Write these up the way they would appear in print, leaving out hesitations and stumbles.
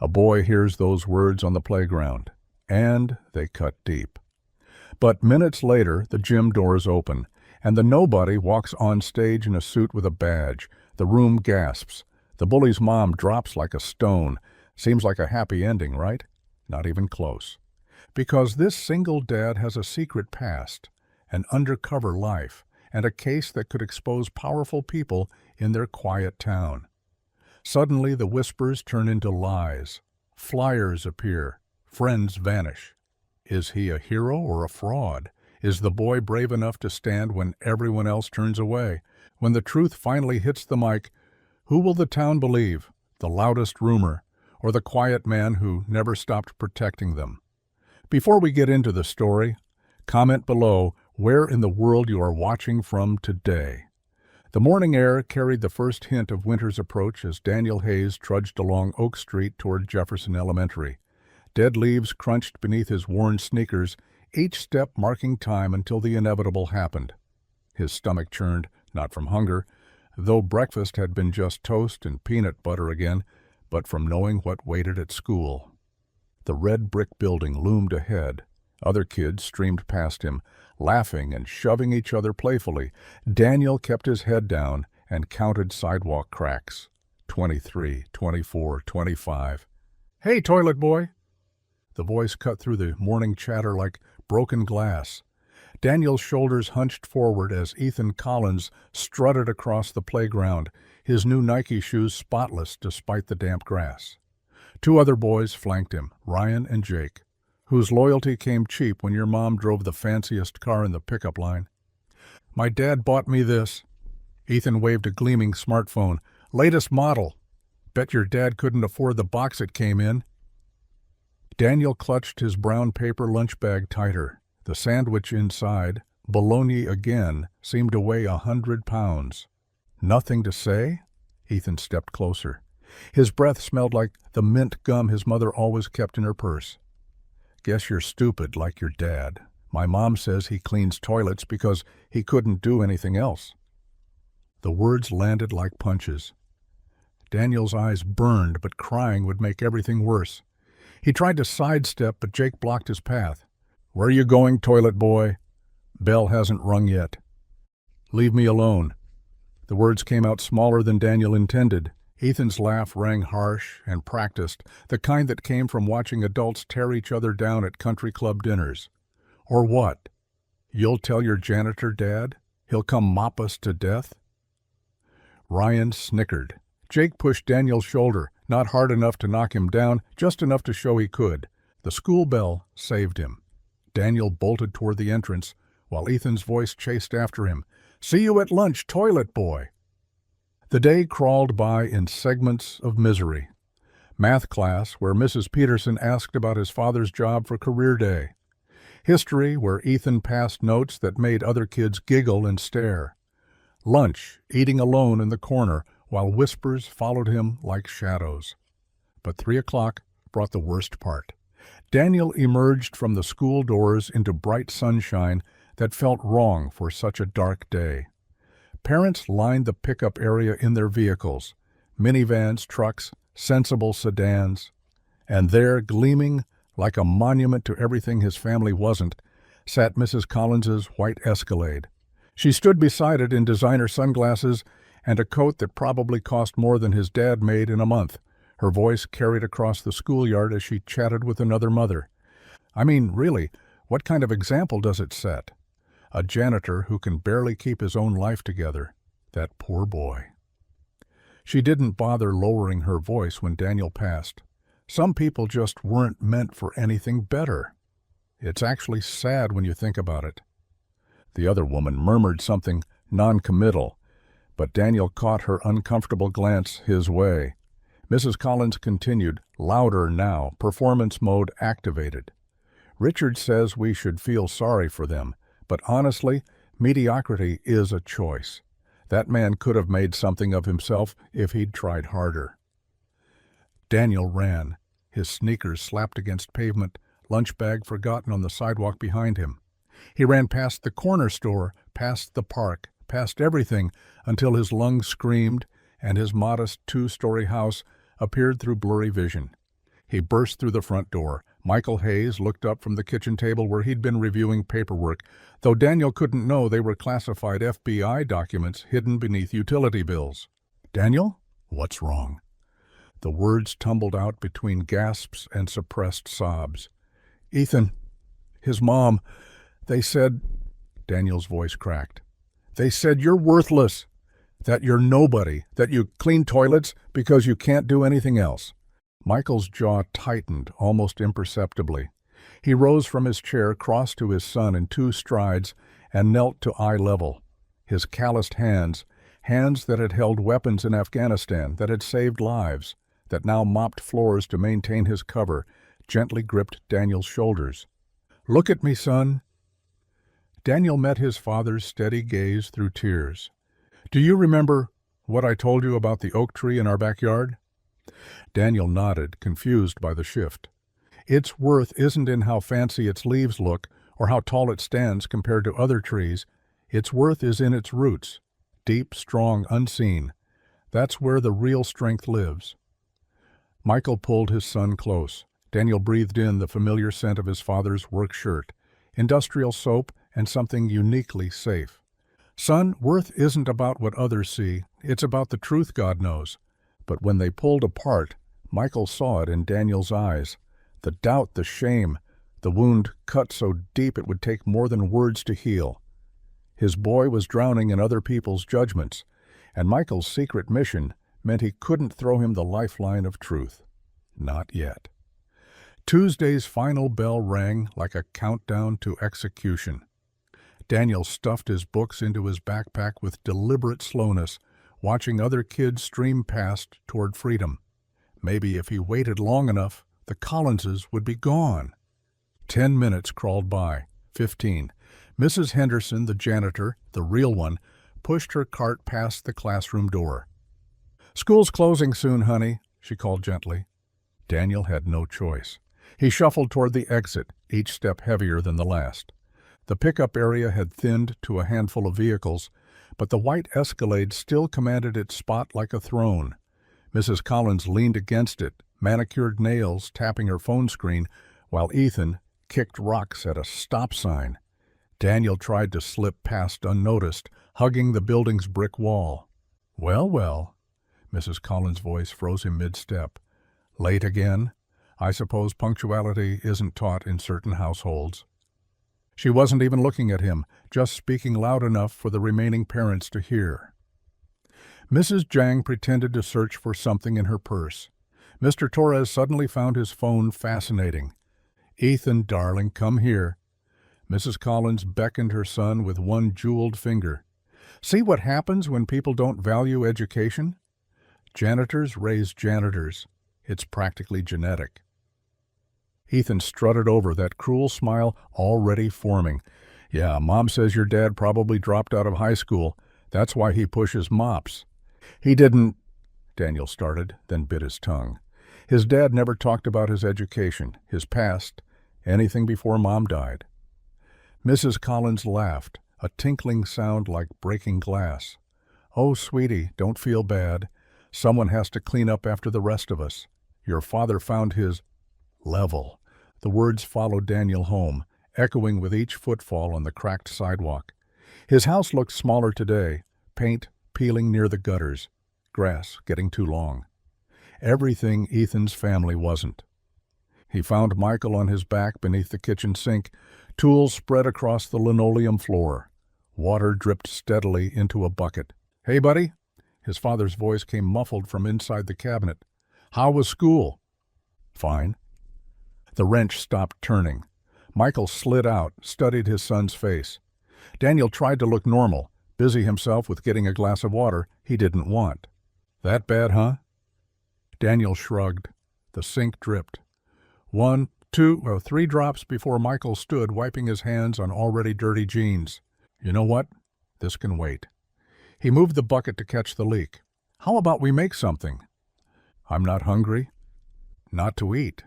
A boy hears those words on the playground, and they cut deep. But minutes later, the gym doors open, and the nobody walks on stage in a suit with a badge. The room gasps. The bully's mom drops like a stone. Seems like a happy ending, right? Not even close. Because this single dad has a secret past, an undercover life, and a case that could expose powerful people in their quiet town. Suddenly, the whispers turn into lies. Flyers appear. Friends vanish. Is he a hero or a fraud? Is the boy brave enough to stand when everyone else turns away? When the truth finally hits the mic, who will the town believe? The loudest rumor, or the quiet man who never stopped protecting them? Before we get into the story, comment below where in the world you are watching from today. The morning air carried the first hint of winter's approach as Daniel Hayes trudged along Oak Street toward Jefferson Elementary. Dead leaves crunched beneath his worn sneakers, each step marking time until the inevitable happened. His stomach churned, not from hunger, though breakfast had been just toast and peanut butter again, but from knowing what waited at school. The red brick building loomed ahead. Other kids streamed past him, laughing and shoving each other playfully. Daniel kept his head down and counted sidewalk cracks. 23, 24, 25. "Hey, toilet boy!" The voice cut through the morning chatter like broken glass. Daniel's shoulders hunched forward as Ethan Collins strutted across the playground, his new Nike shoes spotless despite the damp grass. Two other boys flanked him, Ryan and Jake, whose loyalty came cheap when your mom drove the fanciest car in the pickup line. "My dad bought me this." Ethan waved a gleaming smartphone. "Latest model. Bet your dad couldn't afford the box it came in." Daniel clutched his brown paper lunch bag tighter. The sandwich inside, bologna again, seemed to weigh 100 pounds. "Nothing to say?" Ethan stepped closer. His breath smelled like the mint gum his mother always kept in her purse. "Guess you're stupid like your dad. My mom says he cleans toilets because he couldn't do anything else." The words landed like punches. Daniel's eyes burned, but crying would make everything worse. He tried to sidestep, but Jake blocked his path. "Where are you going, toilet boy? Bell hasn't rung yet." "Leave me alone." The words came out smaller than Daniel intended. Ethan's laugh rang harsh and practiced, the kind that came from watching adults tear each other down at country club dinners. "Or what? You'll tell your janitor, Dad? He'll come mop us to death?" Ryan snickered. Jake pushed Daniel's shoulder, not hard enough to knock him down, just enough to show he could. The school bell saved him. Daniel bolted toward the entrance, while Ethan's voice chased after him. "See you at lunch, toilet boy!" The day crawled by in segments of misery. Math class, where Mrs. Peterson asked about his father's job for career day. History, where Ethan passed notes that made other kids giggle and stare. Lunch, eating alone in the corner, while whispers followed him like shadows. But 3 o'clock brought the worst part. Daniel emerged from the school doors into bright sunshine that felt wrong for such a dark day. Parents lined the pickup area in their vehicles, minivans, trucks, sensible sedans, and there, gleaming like a monument to everything his family wasn't, sat Mrs. Collins's white Escalade. She stood beside it in designer sunglasses and a coat that probably cost more than his dad made in a month. Her voice carried across the schoolyard as she chatted with another mother. "I mean, really, what kind of example does it set? A janitor who can barely keep his own life together. That poor boy." She didn't bother lowering her voice when Daniel passed. Some people just weren't meant for anything better. It's actually sad when you think about it. The other woman murmured something non-committal, but Daniel caught her uncomfortable glance his way. Mrs. Collins continued, louder now, performance mode activated. "Richard says we should feel sorry for them, but honestly, mediocrity is a choice. That man could have made something of himself if he'd tried harder." Daniel ran. His sneakers slapped against pavement, lunch bag forgotten on the sidewalk behind him. He ran past the corner store, past the park, past everything, until his lungs screamed and his modest 2-story house appeared through blurry vision. He burst through the front door. Michael Hayes looked up from the kitchen table where he'd been reviewing paperwork, though Daniel couldn't know they were classified FBI documents hidden beneath utility bills. "Daniel? What's wrong?" The words tumbled out between gasps and suppressed sobs. "Ethan, his mom, they said—" Daniel's voice cracked. "They said you're worthless, that you're nobody, that you clean toilets because you can't do anything else." Michael's jaw tightened almost imperceptibly. He rose from his chair, crossed to his son in 2 strides, and knelt to eye level. His calloused hands that had held weapons in Afghanistan, that had saved lives, that now mopped floors to maintain his cover, gently gripped Daniel's shoulders. "Look at me, son." Daniel met his father's steady gaze through tears. "Do you remember what I told you about the oak tree in our backyard?" Daniel nodded, confused by the shift. "Its worth isn't in how fancy its leaves look or how tall it stands compared to other trees. Its worth is in its roots, deep, strong, unseen. That's where the real strength lives." Michael pulled his son close. Daniel breathed in the familiar scent of his father's work shirt, industrial soap, and something uniquely safe. "Son, worth isn't about what others see. It's about the truth God knows." But when they pulled apart, Michael saw it in Daniel's eyes. The doubt, the shame, the wound cut so deep it would take more than words to heal. His boy was drowning in other people's judgments, and Michael's secret mission meant he couldn't throw him the lifeline of truth. Not yet. Tuesday's final bell rang like a countdown to execution. Daniel stuffed his books into his backpack with deliberate slowness, watching other kids stream past toward freedom. Maybe if he waited long enough, the Collinses would be gone. 10 minutes crawled by. 15. Mrs. Henderson, the janitor, the real one, pushed her cart past the classroom door. "School's closing soon, honey," she called gently. Daniel had no choice. He shuffled toward the exit, each step heavier than the last. The pickup area had thinned to a handful of vehicles, but the white Escalade still commanded its spot like a throne. Mrs. Collins leaned against it, manicured nails tapping her phone screen, while Ethan kicked rocks at a stop sign. Daniel tried to slip past unnoticed, hugging the building's brick wall. "Well, well," Mrs. Collins' voice froze him mid-step. "Late again? I suppose punctuality isn't taught in certain households." She wasn't even looking at him, just speaking loud enough for the remaining parents to hear. Mrs. Jang pretended to search for something in her purse. Mr. Torres suddenly found his phone fascinating. "Ethan, darling, come here." Mrs. Collins beckoned her son with one jeweled finger. "See what happens when people don't value education? Janitors raise janitors. It's practically genetic." Ethan strutted over, that cruel smile already forming. "Yeah, Mom says your dad probably dropped out of high school. That's why he pushes mops." "He didn't—" Daniel started, then bit his tongue. His dad never talked about his education, his past, anything before Mom died. Mrs. Collins laughed, a tinkling sound like breaking glass. "Oh, sweetie, don't feel bad. Someone has to clean up after the rest of us. Your father found his level." The words followed Daniel home, echoing with each footfall on the cracked sidewalk. His house looked smaller today, paint peeling near the gutters, grass getting too long. Everything Ethan's family wasn't. He found Michael on his back beneath the kitchen sink, tools spread across the linoleum floor. Water dripped steadily into a bucket. "Hey, buddy?" His father's voice came muffled from inside the cabinet. "How was school?" "Fine." The wrench stopped turning. Michael slid out, studied his son's face. Daniel tried to look normal, busy himself with getting a glass of water he didn't want. "That bad, huh?" Daniel shrugged. The sink dripped. 1, 2, 3 drops before Michael stood wiping his hands on already dirty jeans. "You know what? This can wait." He moved the bucket to catch the leak. "How about we make something?" "I'm not hungry." "Not to eat."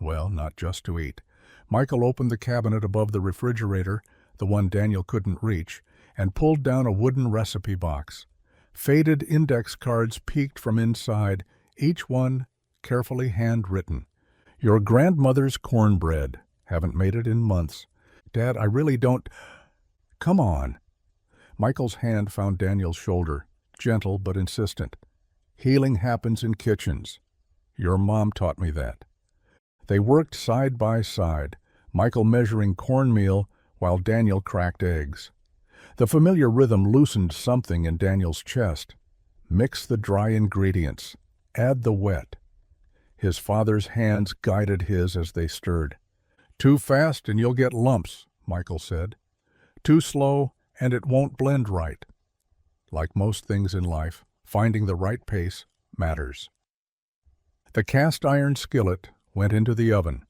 Well, not just to eat. Michael opened the cabinet above the refrigerator, the one Daniel couldn't reach, and pulled down a wooden recipe box. Faded index cards peeked from inside, each one carefully handwritten. Your grandmother's cornbread. Haven't made it in months. Dad, I really don't... Come on. Michael's hand found Daniel's shoulder, gentle but insistent. Healing happens in kitchens. Your mom taught me that. They worked side by side, Michael measuring cornmeal while Daniel cracked eggs. The familiar rhythm loosened something in Daniel's chest. Mix the dry ingredients. Add the wet. His father's hands guided his as they stirred. Too fast and you'll get lumps, Michael said. Too slow and it won't blend right. Like most things in life, finding the right pace matters. The cast iron skillet went into the oven,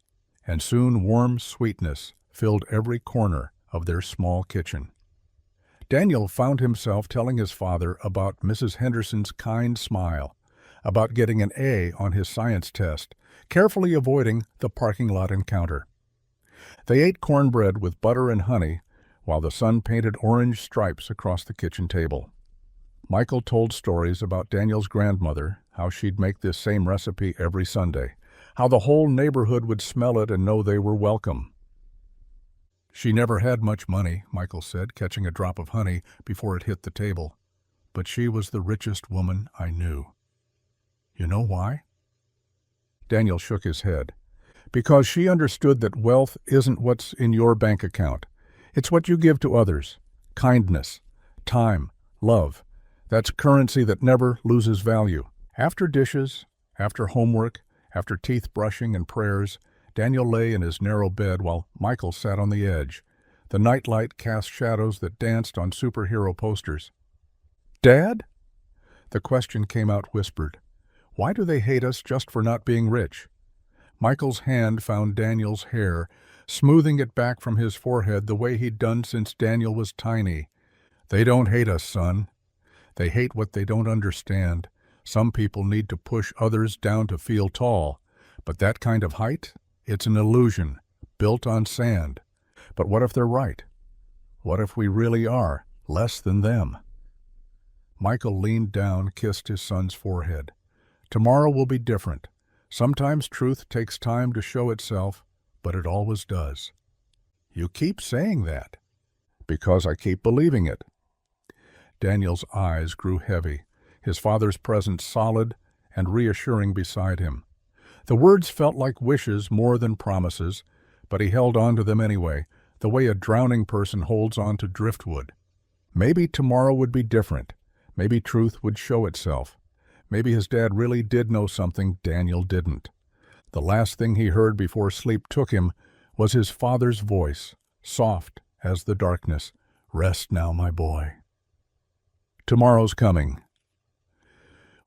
and soon warm sweetness filled every corner of their small kitchen. Daniel found himself telling his father about Mrs. Henderson's kind smile, about getting an A on his science test, carefully avoiding the parking lot encounter. They ate cornbread with butter and honey while the sun painted orange stripes across the kitchen table. Michael told stories about Daniel's grandmother, how she'd make this same recipe every Sunday, how the whole neighborhood would smell it and know they were welcome. She never had much money, Michael said, catching a drop of honey before it hit the table. But she was the richest woman I knew. You know why? Daniel shook his head. Because she understood that wealth isn't what's in your bank account. It's what you give to others. Kindness, time, love. That's currency that never loses value. After dishes, after homework, after teeth brushing and prayers, Daniel lay in his narrow bed while Michael sat on the edge. The nightlight cast shadows that danced on superhero posters. Dad? The question came out whispered. Why do they hate us just for not being rich? Michael's hand found Daniel's hair, smoothing it back from his forehead the way he'd done since Daniel was tiny. They don't hate us, son. They hate what they don't understand. Some people need to push others down to feel tall. But that kind of height? It's an illusion, built on sand. But what if they're right? What if we really are less than them? Michael leaned down, kissed his son's forehead. Tomorrow will be different. Sometimes truth takes time to show itself, but it always does. You keep saying that. Because I keep believing it. Daniel's eyes grew heavy, his father's presence solid and reassuring beside him. The words felt like wishes more than promises, but he held on to them anyway, the way a drowning person holds on to driftwood. Maybe tomorrow would be different. Maybe truth would show itself. Maybe his dad really did know something Daniel didn't. The last thing he heard before sleep took him was his father's voice, soft as the darkness. Rest now, my boy. Tomorrow's coming.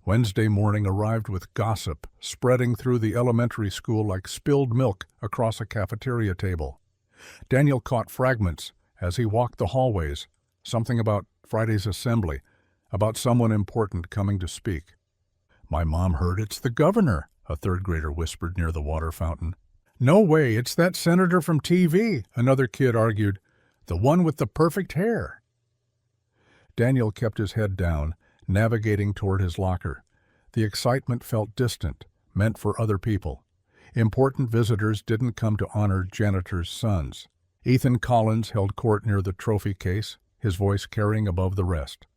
Wednesday morning arrived with gossip spreading through the elementary school like spilled milk across a cafeteria table. Daniel caught fragments as he walked the hallways, something about Friday's assembly, about someone important coming to speak. My mom heard it's the governor, a third grader whispered near the water fountain. No way, it's that senator from TV, another kid argued. The one with the perfect hair. Daniel kept his head down, navigating toward his locker. The excitement felt distant, meant for other people. Important visitors didn't come to honor janitors' sons. Ethan Collins held court near the trophy case, his voice carrying above the rest.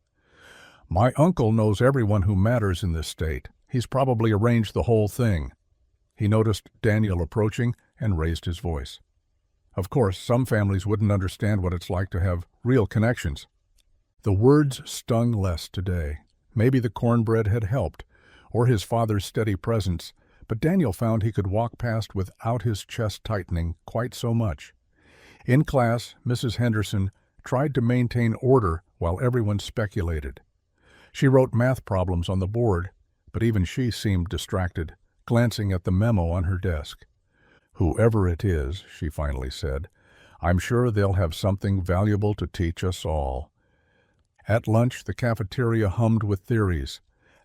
My uncle knows everyone who matters in this state. He's probably arranged the whole thing. He noticed Daniel approaching and raised his voice. Of course, some families wouldn't understand what it's like to have real connections. The words stung less today. Maybe the cornbread had helped, or his father's steady presence, but Daniel found he could walk past without his chest tightening quite so much. In class, Mrs. Henderson tried to maintain order while everyone speculated. She wrote math problems on the board, but even she seemed distracted, glancing at the memo on her desk. Whoever it is, she finally said, I'm sure they'll have something valuable to teach us all. At lunch, the cafeteria hummed with theories.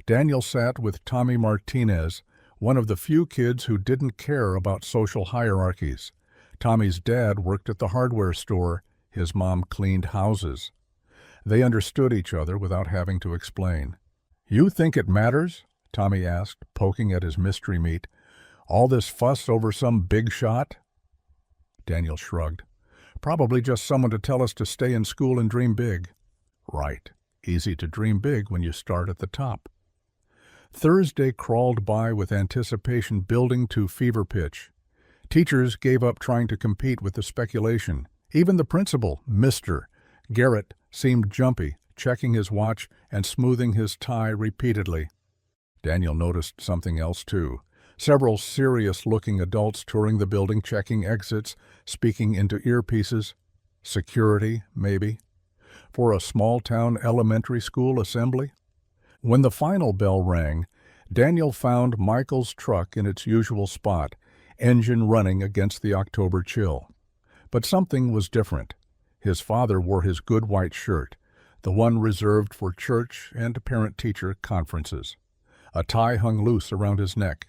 Daniel sat with Tommy Martinez, one of the few kids who didn't care about social hierarchies. Tommy's dad worked at the hardware store. His mom cleaned houses. They understood each other without having to explain. You think it matters? Tommy asked, poking at his mystery meat. All this fuss over some big shot? Daniel shrugged. Probably just someone to tell us to stay in school and dream big. Right. Easy to dream big when you start at the top. Thursday crawled by with anticipation building to fever pitch. Teachers gave up trying to compete with the speculation. Even the principal, Mr. Garrett, seemed jumpy, checking his watch and smoothing his tie repeatedly. Daniel noticed something else, too. Several serious-looking adults touring the building, checking exits, speaking into earpieces. Security, maybe. For a small-town elementary school assembly? When the final bell rang, Daniel found Michael's truck in its usual spot, engine running against the October chill. But something was different. His father wore his good white shirt, the one reserved for church and parent-teacher conferences. A tie hung loose around his neck.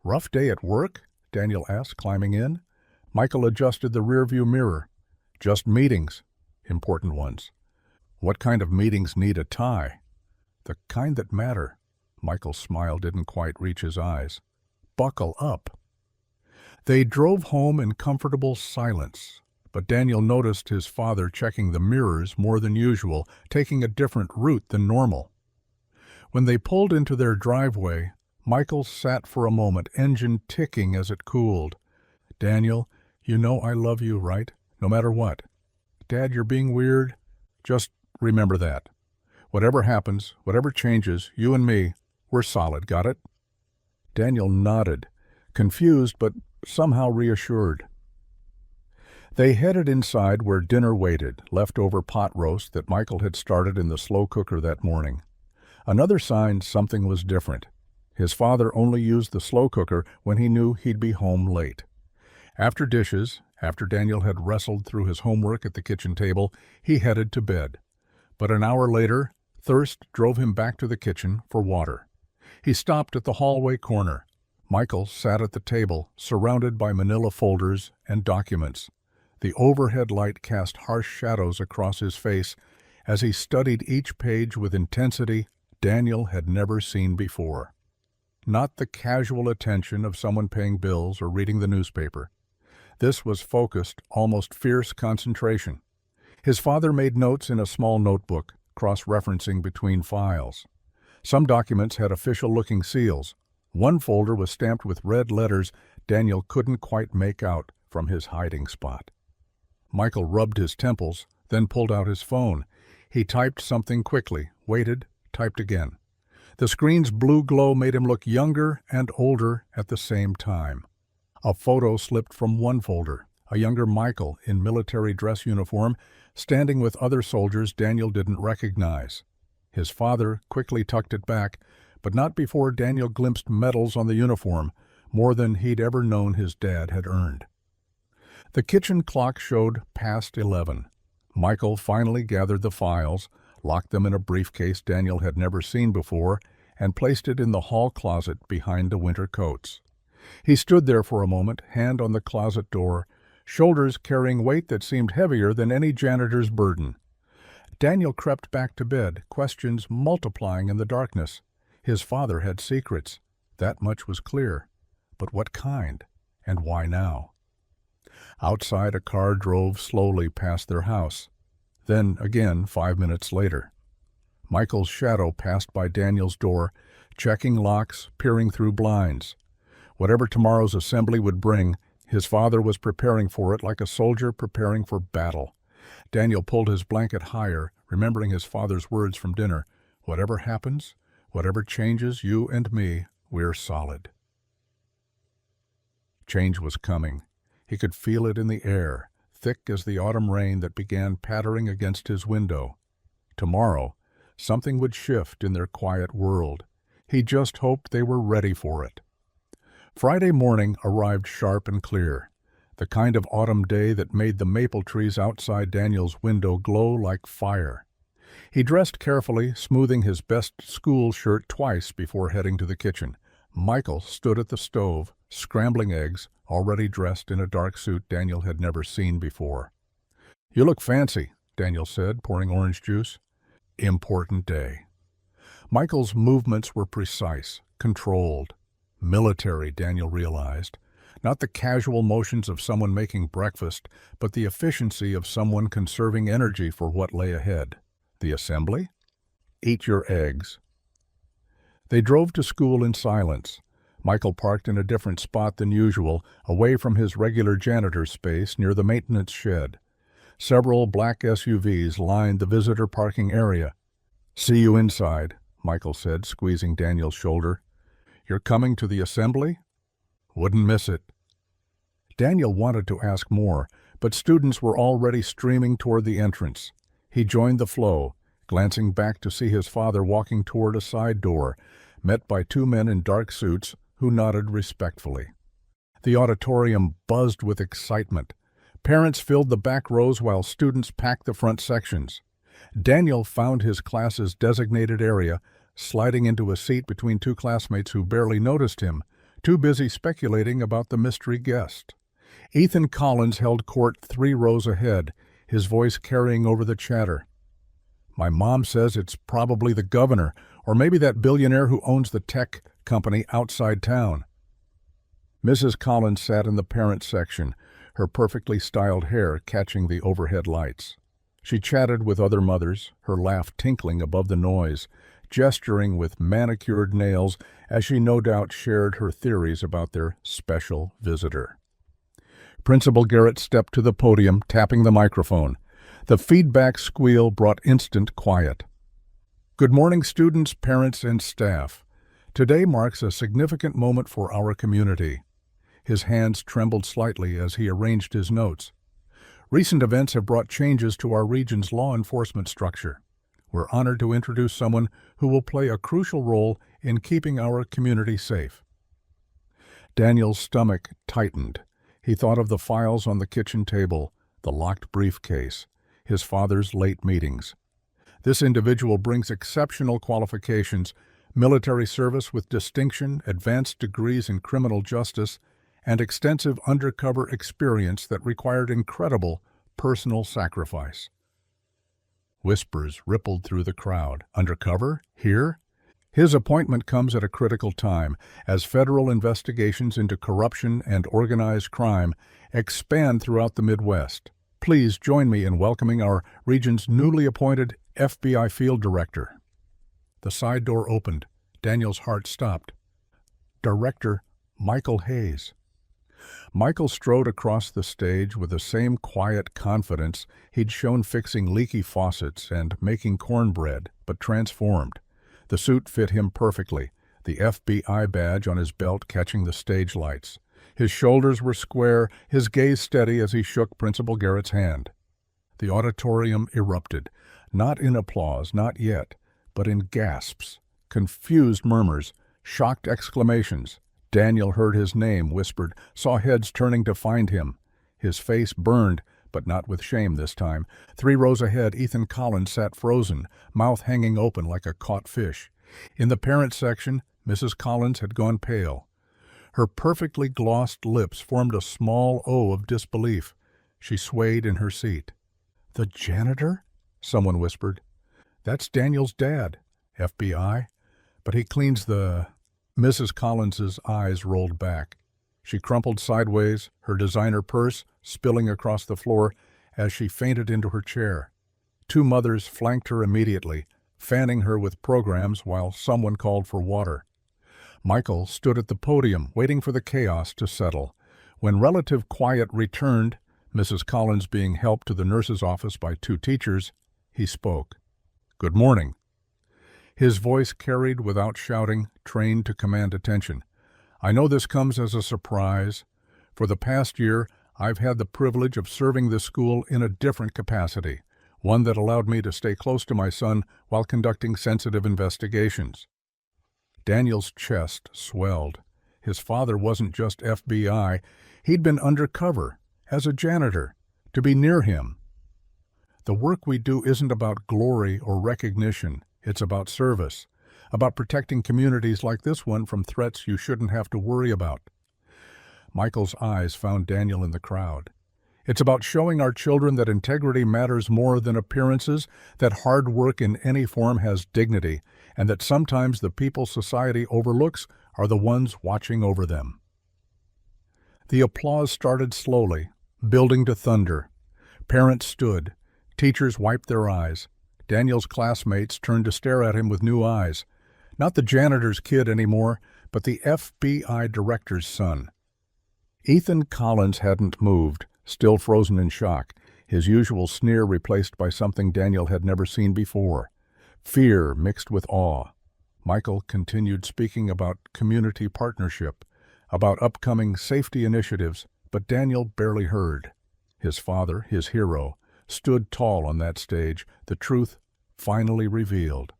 "Rough day at work?" Daniel asked, climbing in. Michael adjusted the rearview mirror. "Just meetings. Important ones." "What kind of meetings need a tie?" "The kind that matter." Michael's smile didn't quite reach his eyes. "Buckle up." They drove home in comfortable silence, but Daniel noticed his father checking the mirrors more than usual, taking a different route than normal. When they pulled into their driveway, Michael sat for a moment, engine ticking as it cooled. "Daniel, you know I love you, right? No matter what." "Dad, you're being weird." "Just remember that. Whatever happens, whatever changes, you and me, we're solid, got it?" Daniel nodded, confused but somehow reassured. They headed inside where dinner waited, leftover pot roast that Michael had started in the slow cooker that morning. Another sign something was different. His father only used the slow cooker when he knew he'd be home late. After dishes, after Daniel had wrestled through his homework at the kitchen table, he headed to bed. But an hour later, thirst drove him back to the kitchen for water. He stopped at the hallway corner. Michael sat at the table, surrounded by manila folders and documents. The overhead light cast harsh shadows across his face as he studied each page with intensity Daniel had never seen before. Not the casual attention of someone paying bills or reading the newspaper. This was focused, almost fierce concentration. His father made notes in a small notebook, cross-referencing between files. Some documents had official-looking seals. One folder was stamped with red letters Daniel couldn't quite make out from his hiding spot. Michael rubbed his temples, then pulled out his phone. He typed something quickly, waited, typed again. The screen's blue glow made him look younger and older at the same time. A photo slipped from one folder, a younger Michael in military dress uniform, standing with other soldiers Daniel didn't recognize. His father quickly tucked it back, but not before Daniel glimpsed medals on the uniform, more than he'd ever known his dad had earned. The kitchen clock showed past 11. Michael finally gathered the files, locked them in a briefcase Daniel had never seen before, and placed it in the hall closet behind the winter coats. He stood there for a moment, hand on the closet door, shoulders carrying weight that seemed heavier than any janitor's burden. Daniel crept back to bed, questions multiplying in the darkness. His father had secrets. That much was clear. But what kind? And why now? Outside, a car drove slowly past their house. Then again 5 minutes later. Michael's shadow passed by Daniel's door, checking locks, peering through blinds. Whatever tomorrow's assembly would bring, his father was preparing for it like a soldier preparing for battle. Daniel pulled his blanket higher, remembering his father's words from dinner. "Whatever happens, whatever changes you and me, we're solid." Change was coming. He could feel it in the air, thick as the autumn rain that began pattering against his window. Tomorrow, something would shift in their quiet world. He just hoped they were ready for it. Friday morning arrived sharp and clear, the kind of autumn day that made the maple trees outside Daniel's window glow like fire. He dressed carefully, smoothing his best school shirt twice before heading to the kitchen. Michael stood at the stove, scrambling eggs, already dressed in a dark suit Daniel had never seen before. "You look fancy," Daniel said, pouring orange juice. Important day. Michael's movements were precise, controlled. Military, Daniel realized. Not the casual motions of someone making breakfast, but the efficiency of someone conserving energy for what lay ahead. The assembly? Eat your eggs. They drove to school in silence. Michael parked in a different spot than usual, away from his regular janitor's space near the maintenance shed. Several black SUVs lined the visitor parking area. "See you inside," Michael said, squeezing Daniel's shoulder. "You're coming to the assembly?" "Wouldn't miss it." Daniel wanted to ask more, but students were already streaming toward the entrance. He joined the flow, glancing back to see his father walking toward a side door, met by two men in dark suits who nodded respectfully. The auditorium buzzed with excitement. Parents filled the back rows while students packed the front sections. Daniel found his class's designated area, sliding into a seat between two classmates who barely noticed him, too busy speculating about the mystery guest. Ethan Collins held court 3 rows ahead, his voice carrying over the chatter. "My mom says it's probably the governor, or maybe that billionaire who owns the tech company outside town." Mrs. Collins sat in the parent section, her perfectly styled hair catching the overhead lights. She chatted with other mothers, her laugh tinkling above the noise, gesturing with manicured nails as she no doubt shared her theories about their special visitor. Principal Garrett stepped to the podium, tapping the microphone. The feedback squeal brought instant quiet. "Good morning, students, parents, and staff. Today marks a significant moment for our community." His hands trembled slightly as he arranged his notes. "Recent events have brought changes to our region's law enforcement structure. We're honored to introduce someone who will play a crucial role in keeping our community safe." Daniel's stomach tightened. He thought of the files on the kitchen table, the locked briefcase, his father's late meetings. This individual brings exceptional qualifications, military service with distinction, advanced degrees in criminal justice, and extensive undercover experience that required incredible personal sacrifice. Whispers rippled through the crowd. Undercover? Here? His appointment comes at a critical time, as federal investigations into corruption and organized crime expand throughout the Midwest. Please join me in welcoming our region's newly appointed FBI Field Director. The side door opened. Daniel's heart stopped. Director Michael Hayes. Michael strode across the stage with the same quiet confidence he'd shown fixing leaky faucets and making cornbread, but transformed. The suit fit him perfectly, the FBI badge on his belt catching the stage lights. His shoulders were square, his gaze steady as he shook Principal Garrett's hand. The auditorium erupted, not in applause, not yet, but in gasps, confused murmurs, shocked exclamations. Daniel heard his name whispered, saw heads turning to find him. His face burned, but not with shame this time. 3 rows ahead, Ethan Collins sat frozen, mouth hanging open like a caught fish. In the parent section, Mrs. Collins had gone pale. Her perfectly glossed lips formed a small O of disbelief. She swayed in her seat. "The janitor?" someone whispered. "That's Daniel's dad, FBI. But he cleans the—" Mrs. Collins's eyes rolled back. She crumpled sideways, her designer purse spilling across the floor as she fainted into her chair. 2 mothers flanked her immediately, fanning her with programs while someone called for water. Michael stood at the podium, waiting for the chaos to settle. When relative quiet returned, Mrs. Collins being helped to the nurse's office by 2 teachers, he spoke. "Good morning." His voice carried without shouting, trained to command attention. "I know this comes as a surprise. For the past year, I've had the privilege of serving this school in a different capacity, one that allowed me to stay close to my son while conducting sensitive investigations." Daniel's chest swelled. His father wasn't just FBI. He'd been undercover, as a janitor, to be near him. "The work we do isn't about glory or recognition. It's about service, about protecting communities like this one from threats you shouldn't have to worry about." Michael's eyes found Daniel in the crowd. "It's about showing our children that integrity matters more than appearances, that hard work in any form has dignity, and that sometimes the people society overlooks are the ones watching over them. The applause started slowly, building to thunder. Parents stood. Teachers wiped their eyes. Daniel's classmates turned to stare at him with new eyes. Not the janitor's kid anymore, but the FBI director's son. Ethan Collins hadn't moved, still frozen in shock, his usual sneer replaced by something Daniel had never seen before. Fear mixed with awe. Michael continued speaking about community partnership, about upcoming safety initiatives, but Daniel barely heard. His father, his hero, stood tall on that stage, the truth finally revealed.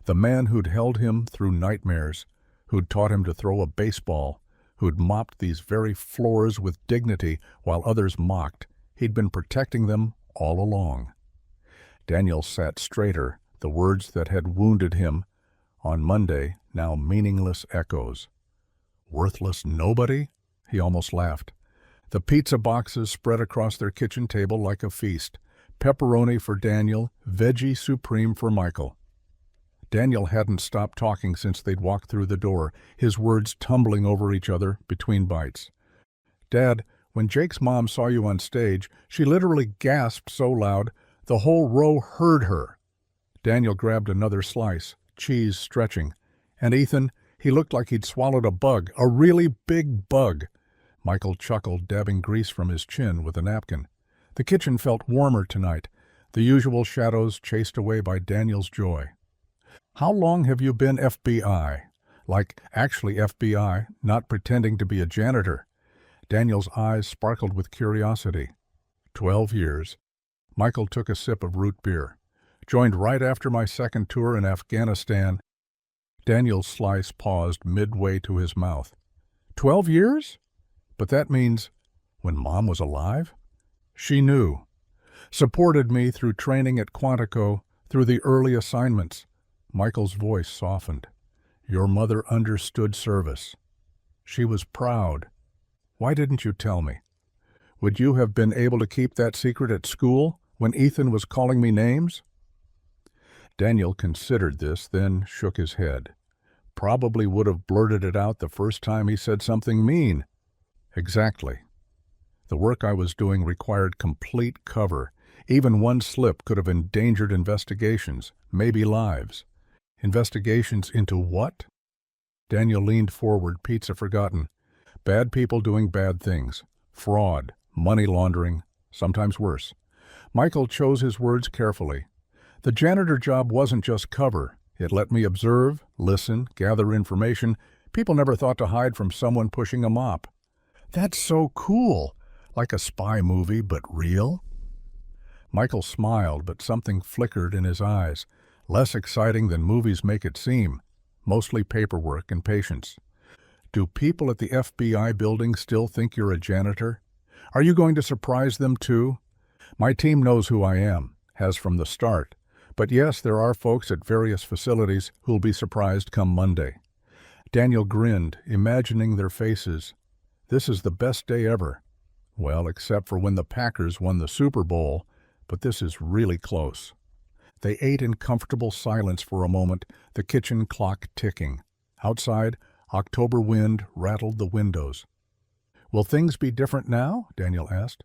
The man who'd held him through nightmares, who'd taught him to throw a baseball, who'd mopped these very floors with dignity while others mocked, he'd been protecting them all along. Daniel sat straighter, the words that had wounded him on Monday now meaningless echoes. Worthless nobody? He almost laughed. The pizza boxes spread across their kitchen table like a feast. Pepperoni for Daniel, veggie supreme for Michael. Daniel hadn't stopped talking since they'd walked through the door, his words tumbling over each other between bites. Dad, when Jake's mom saw you on stage, she literally gasped so loud, the whole row heard her. Daniel grabbed another slice, cheese stretching. And Ethan, he looked like he'd swallowed a bug, a really big bug. Michael chuckled, dabbing grease from his chin with a napkin. The kitchen felt warmer tonight, the usual shadows chased away by Daniel's joy. How long have you been FBI? Like, actually FBI, not pretending to be a janitor. Daniel's eyes sparkled with curiosity. 12 years. Michael took a sip of root beer. Joined right after my second tour in Afghanistan. Daniel's slice paused midway to his mouth. 12 years? But that means when Mom was alive? She knew. Supported me through training at Quantico, through the early assignments. Michael's voice softened. Your mother understood service. She was proud. Why didn't you tell me? Would you have been able to keep that secret at school when Ethan was calling me names? Daniel considered this, then shook his head. Probably would have blurted it out the first time he said something mean. Exactly. The work I was doing required complete cover. Even one slip could have endangered investigations, maybe lives. Investigations into what? Daniel leaned forward, pizza forgotten. Bad people doing bad things. Fraud, money laundering, sometimes worse. Michael chose his words carefully. The janitor job wasn't just cover. It let me observe, listen, gather information. People never thought to hide from someone pushing a mop. That's so cool. Like a spy movie, but real? Michael smiled, but something flickered in his eyes. Less exciting than movies make it seem. Mostly paperwork and patience. Do people at the FBI building still think you're a janitor? Are you going to surprise them too? My team knows who I am, has from the start. But yes, there are folks at various facilities who'll be surprised come Monday. Daniel grinned, imagining their faces. This is the best day ever. Well, except for when the Packers won the Super Bowl, but this is really close. They ate in comfortable silence for a moment, the kitchen clock ticking. Outside, October wind rattled the windows. Will things be different now? Daniel asked.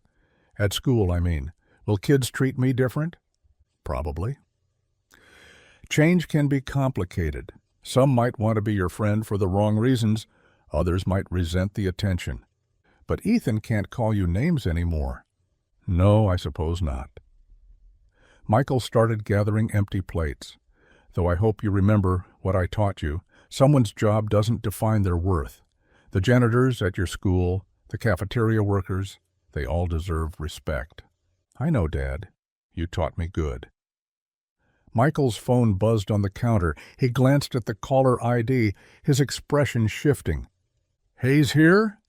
At school, I mean. Will kids treat me different? Probably. Change can be complicated. Some might want to be your friend for the wrong reasons. Others might resent the attention. But Ethan can't call you names anymore. No, I suppose not. Michael started gathering empty plates. Though I hope you remember what I taught you, someone's job doesn't define their worth. The janitors at your school, the cafeteria workers, they all deserve respect. I know, Dad. You taught me good. Michael's phone buzzed on the counter. He glanced at the caller ID, his expression shifting. Hayes here?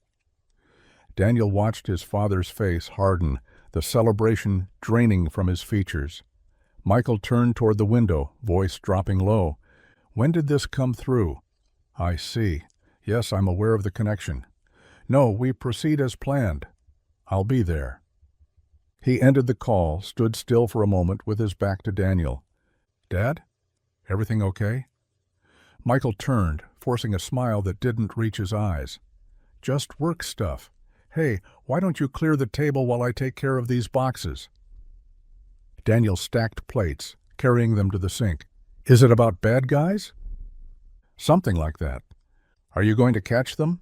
Daniel watched his father's face harden, the celebration draining from his features. Michael turned toward the window, voice dropping low. When did this come through? I see. Yes, I'm aware of the connection. No, we proceed as planned. I'll be there. He ended the call, stood still for a moment with his back to Daniel. Dad? Everything okay? Michael turned, forcing a smile that didn't reach his eyes. Just work stuff. Hey, why don't you clear the table while I take care of these boxes? Daniel stacked plates, carrying them to the sink. Is it about bad guys? Something like that. Are you going to catch them?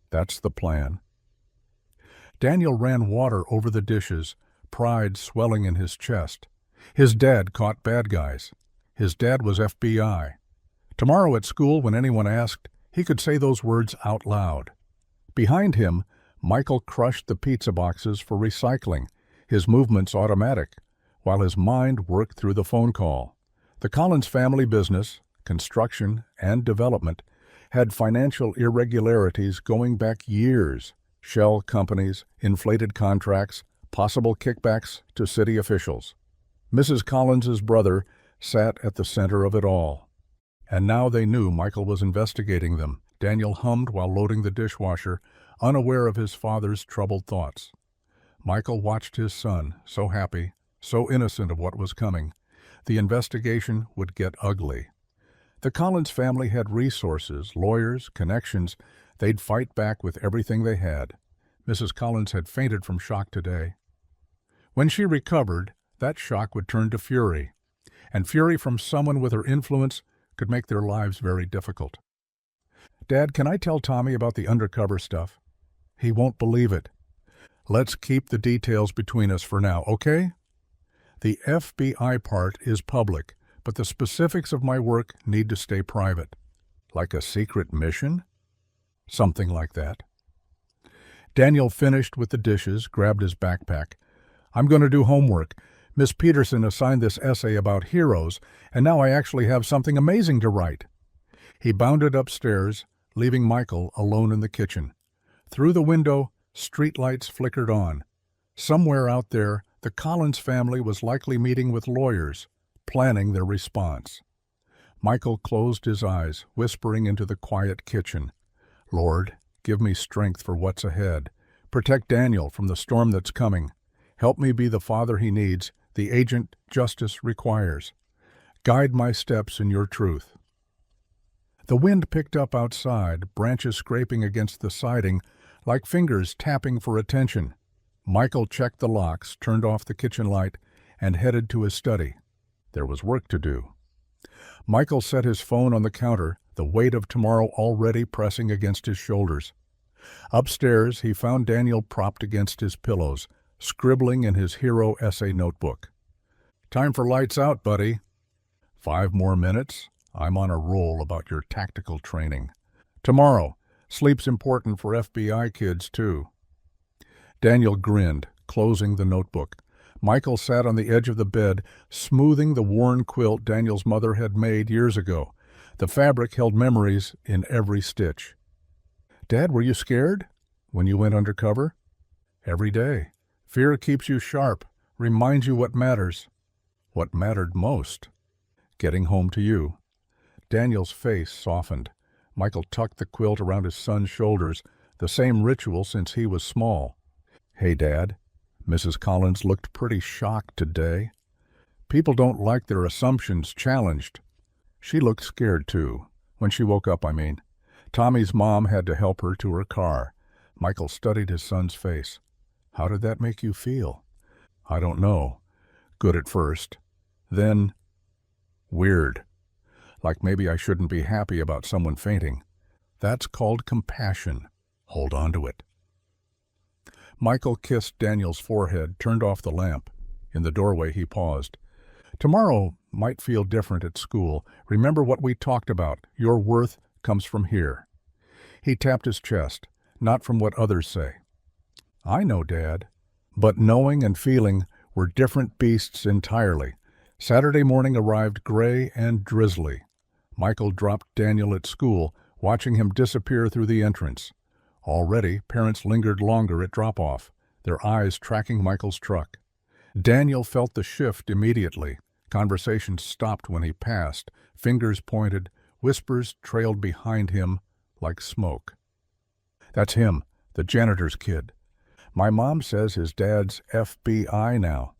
That's the plan. Daniel ran water over the dishes, pride swelling in his chest. His dad caught bad guys. His dad was FBI. Tomorrow at school, when anyone asked, he could say those words out loud. Behind him, Michael crushed the pizza boxes for recycling, his movements automatic, while his mind worked through the phone call. The Collins family business, construction and development, had financial irregularities going back years. Shell companies, inflated contracts, possible kickbacks to city officials. Mrs. Collins's brother sat at the center of it all. And now they knew Michael was investigating them. Daniel hummed while loading the dishwasher, unaware of his father's troubled thoughts. Michael watched his son, so happy, so innocent of what was coming. The investigation would get ugly. The Collins family had resources, lawyers, connections. They'd fight back with everything they had. Mrs. Collins had fainted from shock today. When she recovered, that shock would turn to fury. And fury from someone with her influence could make their lives very difficult. Dad, can I tell Tommy about the undercover stuff? He won't believe it. Let's keep the details between us for now, okay? The FBI part is public, but the specifics of my work need to stay private. Like a secret mission? Something like that. Daniel finished with the dishes, grabbed his backpack. I'm going to do homework. Miss Peterson assigned this essay about heroes, and now I actually have something amazing to write. He bounded upstairs, leaving Michael alone in the kitchen. Through the window, streetlights flickered on. Somewhere out there, the Collins family was likely meeting with lawyers, planning their response. Michael closed his eyes, whispering into the quiet kitchen. Lord, give me strength for what's ahead. Protect Daniel from the storm that's coming. Help me be the father he needs, the agent justice requires. Guide my steps in your truth. The wind picked up outside, branches scraping against the siding, like fingers tapping for attention. Michael checked the locks, turned off the kitchen light, and headed to his study. There was work to do. Michael set his phone on the counter, the weight of tomorrow already pressing against his shoulders. Upstairs, he found Daniel propped against his pillows, scribbling in his hero essay notebook. Time for lights out, buddy. 5 more minutes. I'm on a roll about your tactical training. Tomorrow, sleep's important for FBI kids, too. Daniel grinned, closing the notebook. Michael sat on the edge of the bed, smoothing the worn quilt Daniel's mother had made years ago. The fabric held memories in every stitch. Dad, were you scared when you went undercover? Every day. Fear keeps you sharp, reminds you what matters. What mattered most? Getting home to you. Daniel's face softened. Michael tucked the quilt around his son's shoulders, the same ritual since he was small. Hey, Dad. Mrs. Collins looked pretty shocked today. People don't like their assumptions challenged. She looked scared, too. When she woke up, I mean. Tommy's mom had to help her to her car. Michael studied his son's face. How did that make you feel? I don't know. Good at first. Then, weird. Like maybe I shouldn't be happy about someone fainting. That's called compassion. Hold on to it. Michael kissed Daniel's forehead, turned off the lamp. In the doorway, he paused. Tomorrow might feel different at school. Remember what we talked about. Your worth comes from here. He tapped his chest, not from what others say. I know, Dad. But knowing and feeling were different beasts entirely. Saturday morning arrived gray and drizzly. Michael dropped Daniel at school, watching him disappear through the entrance. Already, parents lingered longer at drop-off, their eyes tracking Michael's truck. Daniel felt the shift immediately. Conversations stopped when he passed. Fingers pointed, whispers trailed behind him like smoke. That's him, the janitor's kid. My mom says his dad's FBI now.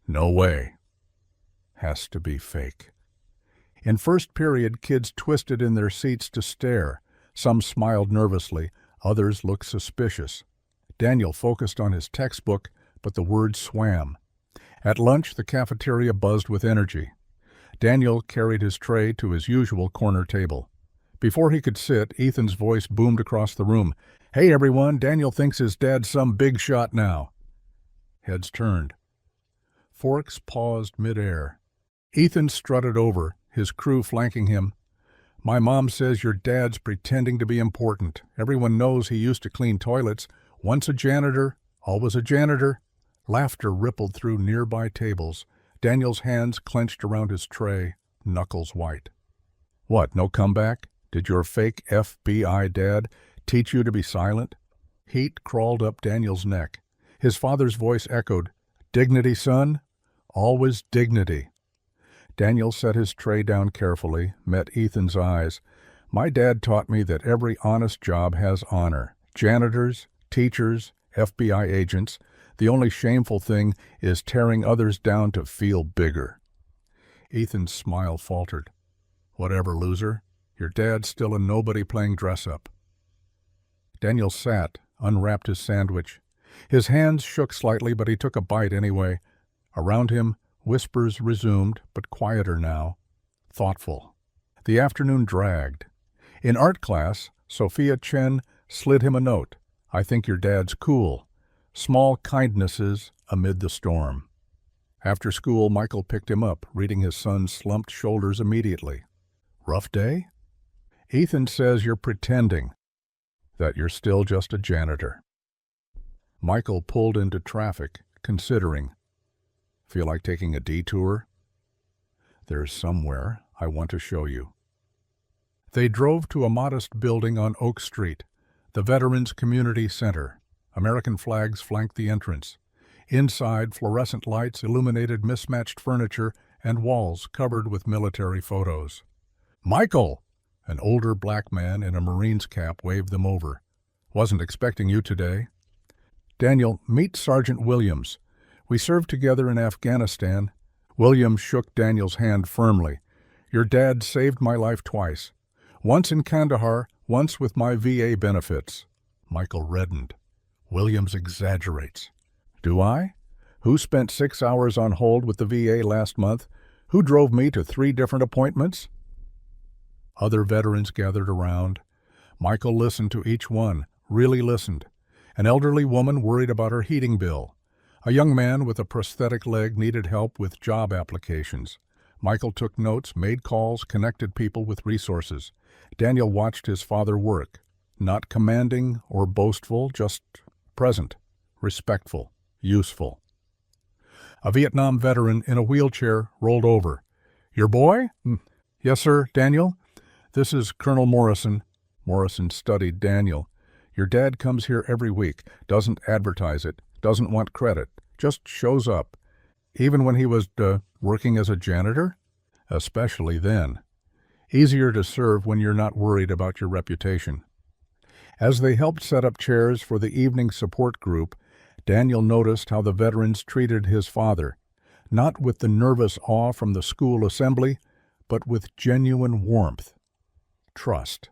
No way. Has to be fake. In first period, kids twisted in their seats to stare. Some smiled nervously, others looked suspicious. Daniel focused on his textbook, but the words swam. At lunch, the cafeteria buzzed with energy. Daniel carried his tray to his usual corner table. Before he could sit, Ethan's voice boomed across the room. "Hey everyone, Daniel thinks his dad's some big shot now." Heads turned. Forks paused midair. Ethan strutted over, his crew flanking him. "My mom says your dad's pretending to be important. Everyone knows he used to clean toilets. Once a janitor, always a janitor." Laughter rippled through nearby tables. Daniel's hands clenched around his tray, knuckles white. "What, no comeback? Did your fake FBI dad teach you to be silent?" Heat crawled up Daniel's neck. His father's voice echoed, "Dignity, son? Always dignity." Daniel set his tray down carefully, met Ethan's eyes. "My dad taught me that every honest job has honor. Janitors, teachers, FBI agents. The only shameful thing is tearing others down to feel bigger." Ethan's smile faltered. "Whatever, loser. Your dad's still a nobody playing dress-up." Daniel sat, unwrapped his sandwich. His hands shook slightly, but he took a bite anyway. Around him, whispers resumed, but quieter now, thoughtful. The afternoon dragged. In art class, Sophia Chen slid him a note. "I think your dad's cool. Small kindnesses amid the storm." After school, Michael picked him up, reading his son's slumped shoulders immediately. "Rough day?" "Ethan says you're pretending, that you're still just a janitor." Michael pulled into traffic, considering. "Feel like taking a detour?" "There's somewhere I want to show you." They drove to a modest building on Oak Street, the Veterans Community Center. American flags flanked the entrance. Inside, fluorescent lights illuminated mismatched furniture and walls covered with military photos. "Michael!" An older black man in a Marine's cap waved them over. "Wasn't expecting you today." "Daniel, meet Sergeant Williams. We served together in Afghanistan." Williams shook Daniel's hand firmly. "Your dad saved my life twice. Once in Kandahar, once with my VA benefits." Michael reddened. "Williams exaggerates." "Do I? Who spent 6 hours on hold with the VA last month? Who drove me to 3 different appointments?" Other veterans gathered around. Michael listened to each one, really listened. An elderly woman worried about her heating bill. A young man with a prosthetic leg needed help with job applications. Michael took notes, made calls, connected people with resources. Daniel watched his father work, not commanding or boastful, just present, respectful, useful. A Vietnam veteran in a wheelchair rolled over. "Your boy?" "Yes, sir, Daniel. This is Colonel Morrison." Morrison studied Daniel. "Your dad comes here every week, doesn't advertise it, doesn't want credit, just shows up. Even when he was working as a janitor? Especially then. Easier to serve when you're not worried about your reputation." As they helped set up chairs for the evening support group, Daniel noticed how the veterans treated his father, not with the nervous awe from the school assembly, but with genuine warmth, trust,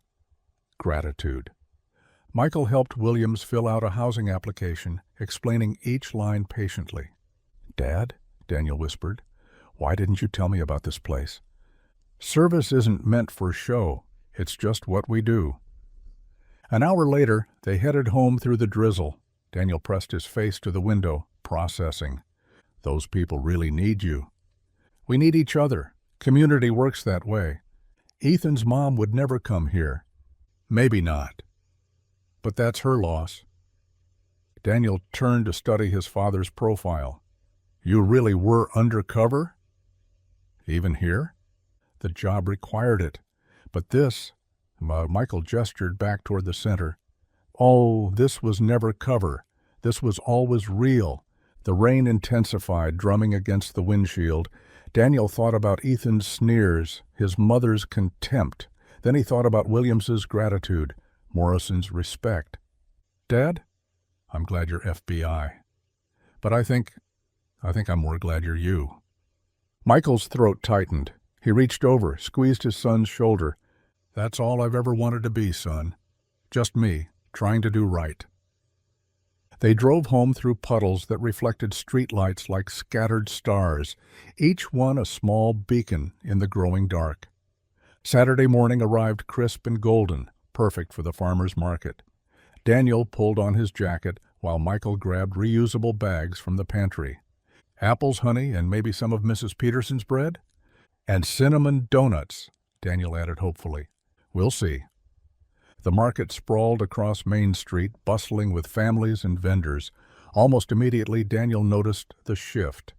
gratitude. Michael helped Williams fill out a housing application, explaining each line patiently. "Dad," Daniel whispered, "why didn't you tell me about this place?" "Service isn't meant for show. It's just what we do." An hour later, they headed home through the drizzle. Daniel pressed his face to the window, processing. "Those people really need you." "We need each other. Community works that way. Ethan's mom would never come here." "Maybe not. But that's her loss." Daniel turned to study his father's profile. "You really were undercover? Even here?" "The job required it. But this," Michael gestured back toward the center. "Oh, this was never cover. This was always real." The rain intensified, drumming against the windshield. Daniel thought about Ethan's sneers, his mother's contempt. Then he thought about Williams's gratitude, Morrison's respect. "Dad, I'm glad you're FBI. But I think I'm more glad you're you." Michael's throat tightened. He reached over, squeezed his son's shoulder. "That's all I've ever wanted to be, son. Just me, trying to do right." They drove home through puddles that reflected streetlights like scattered stars, each one a small beacon in the growing dark. Saturday morning arrived crisp and golden, perfect for the farmer's market. Daniel pulled on his jacket while Michael grabbed reusable bags from the pantry. "Apples, honey, and maybe some of Mrs. Peterson's bread?" "And cinnamon donuts," Daniel added hopefully. "We'll see." The market sprawled across Main Street, bustling with families and vendors. Almost immediately, Daniel noticed the shift.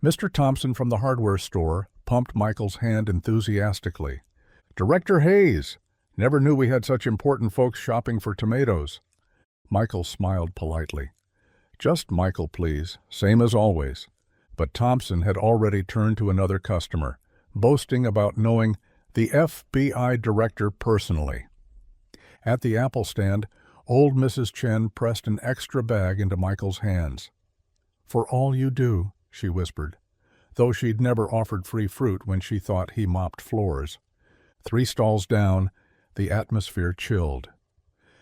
Mr. Thompson from the hardware store pumped Michael's hand enthusiastically. "Director Hayes! Never knew we had such important folks shopping for tomatoes." Michael smiled politely. "Just Michael, please, same as always." But Thompson had already turned to another customer, boasting about knowing the FBI director personally. At the apple stand, old Mrs. Chen pressed an extra bag into Michael's hands. "For all you do," she whispered, though she'd never offered free fruit when she thought he mopped floors. 3 stalls down, the atmosphere chilled.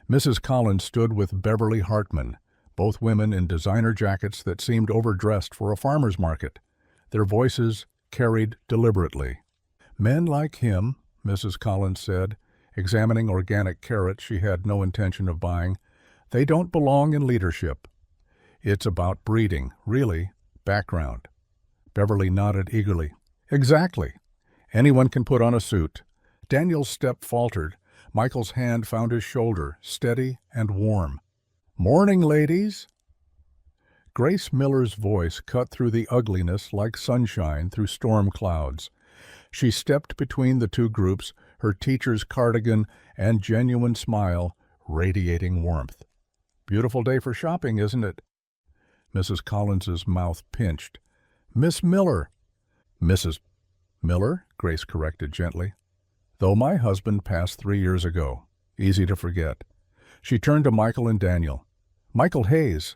Mrs. Collins stood with Beverly Hartman, both women in designer jackets that seemed overdressed for a farmer's market. Their voices carried deliberately. "Men like him," Mrs. Collins said, examining organic carrots she had no intention of buying, "they don't belong in leadership. It's about breeding, really, background." Beverly nodded eagerly. "Exactly. Anyone can put on a suit." Daniel's step faltered. Michael's hand found his shoulder, steady and warm. "Morning, ladies." Grace Miller's voice cut through the ugliness like sunshine through storm clouds. She stepped between the two groups, her teacher's cardigan and genuine smile radiating warmth. "Beautiful day for shopping, isn't it?" Mrs. Collins's mouth pinched. "Miss Miller." "Mrs. Miller," Grace corrected gently. "Though my husband passed 3 years ago. Easy to forget." She turned to Michael and Daniel. "Michael Hayes,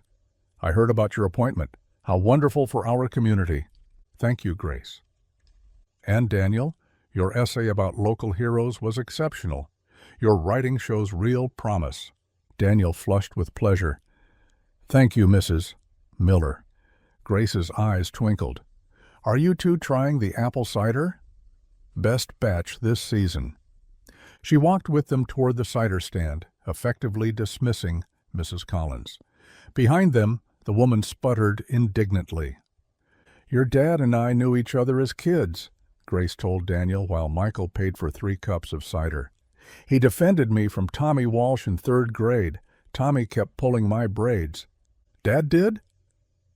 I heard about your appointment. How wonderful for our community." "Thank you, Grace." "And Daniel, your essay about local heroes was exceptional. Your writing shows real promise." Daniel flushed with pleasure. "Thank you, Mrs. Miller." Grace's eyes twinkled. "Are you two trying the apple cider?" "Best batch this season." She walked with them toward the cider stand, effectively dismissing Mrs. Collins. Behind them, the woman sputtered indignantly. "Your dad and I knew each other as kids," Grace told Daniel while Michael paid for 3 cups of cider. "He defended me from Tommy Walsh in 3rd grade. Tommy kept pulling my braids." "Dad did?"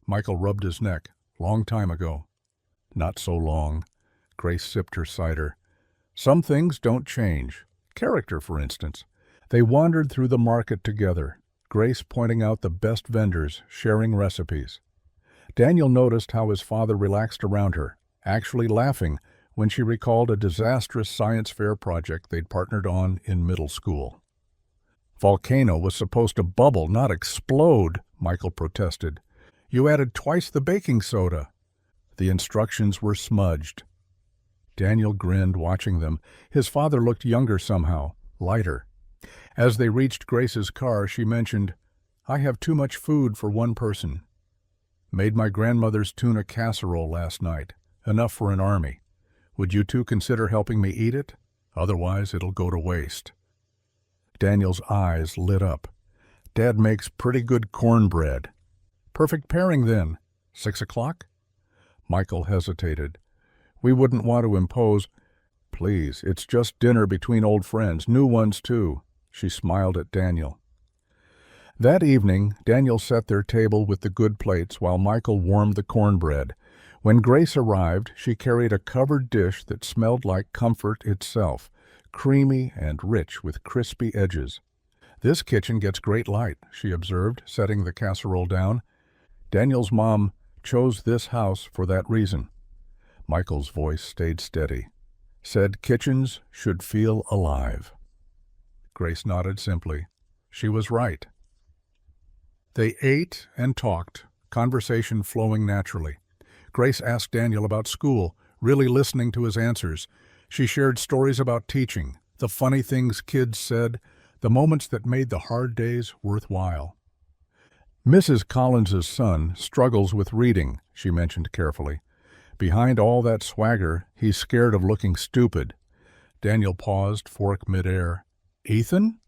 Michael rubbed his neck. "Long time ago." "Not so long." Grace sipped her cider. "Some things don't change. Character, for instance." They wandered through the market together, Grace pointing out the best vendors, sharing recipes. Daniel noticed how his father relaxed around her, actually laughing when she recalled a disastrous science fair project they'd partnered on in middle school. "Volcano was supposed to bubble, not explode," Michael protested. "You added twice the baking soda." The instructions were smudged. Daniel grinned, watching them. His father looked younger somehow, lighter. As they reached Grace's car, she mentioned, "I have too much food for one person. Made my grandmother's tuna casserole last night, enough for an army. Would you two consider helping me eat it? Otherwise, it'll go to waste." Daniel's eyes lit up. "Dad makes pretty good cornbread." "Perfect pairing, then. 6 o'clock?" Michael hesitated. "We wouldn't want to impose—" "Please, it's just dinner between old friends, new ones too." She smiled at Daniel. That evening, Daniel set their table with the good plates while Michael warmed the cornbread. When Grace arrived, she carried a covered dish that smelled like comfort itself, creamy and rich with crispy edges. "This kitchen gets great light," she observed, setting the casserole down. "Daniel's mom chose this house for that reason." Michael's voice stayed steady. "Said kitchens should feel alive." Grace nodded simply. She was right. They ate and talked, conversation flowing naturally. Grace asked Daniel about school, really listening to his answers. She shared stories about teaching, the funny things kids said, the moments that made the hard days worthwhile. Mrs. Collins's son struggles with reading, she mentioned carefully. Behind all that swagger, he's scared of looking stupid. Daniel paused, fork midair. Ethan?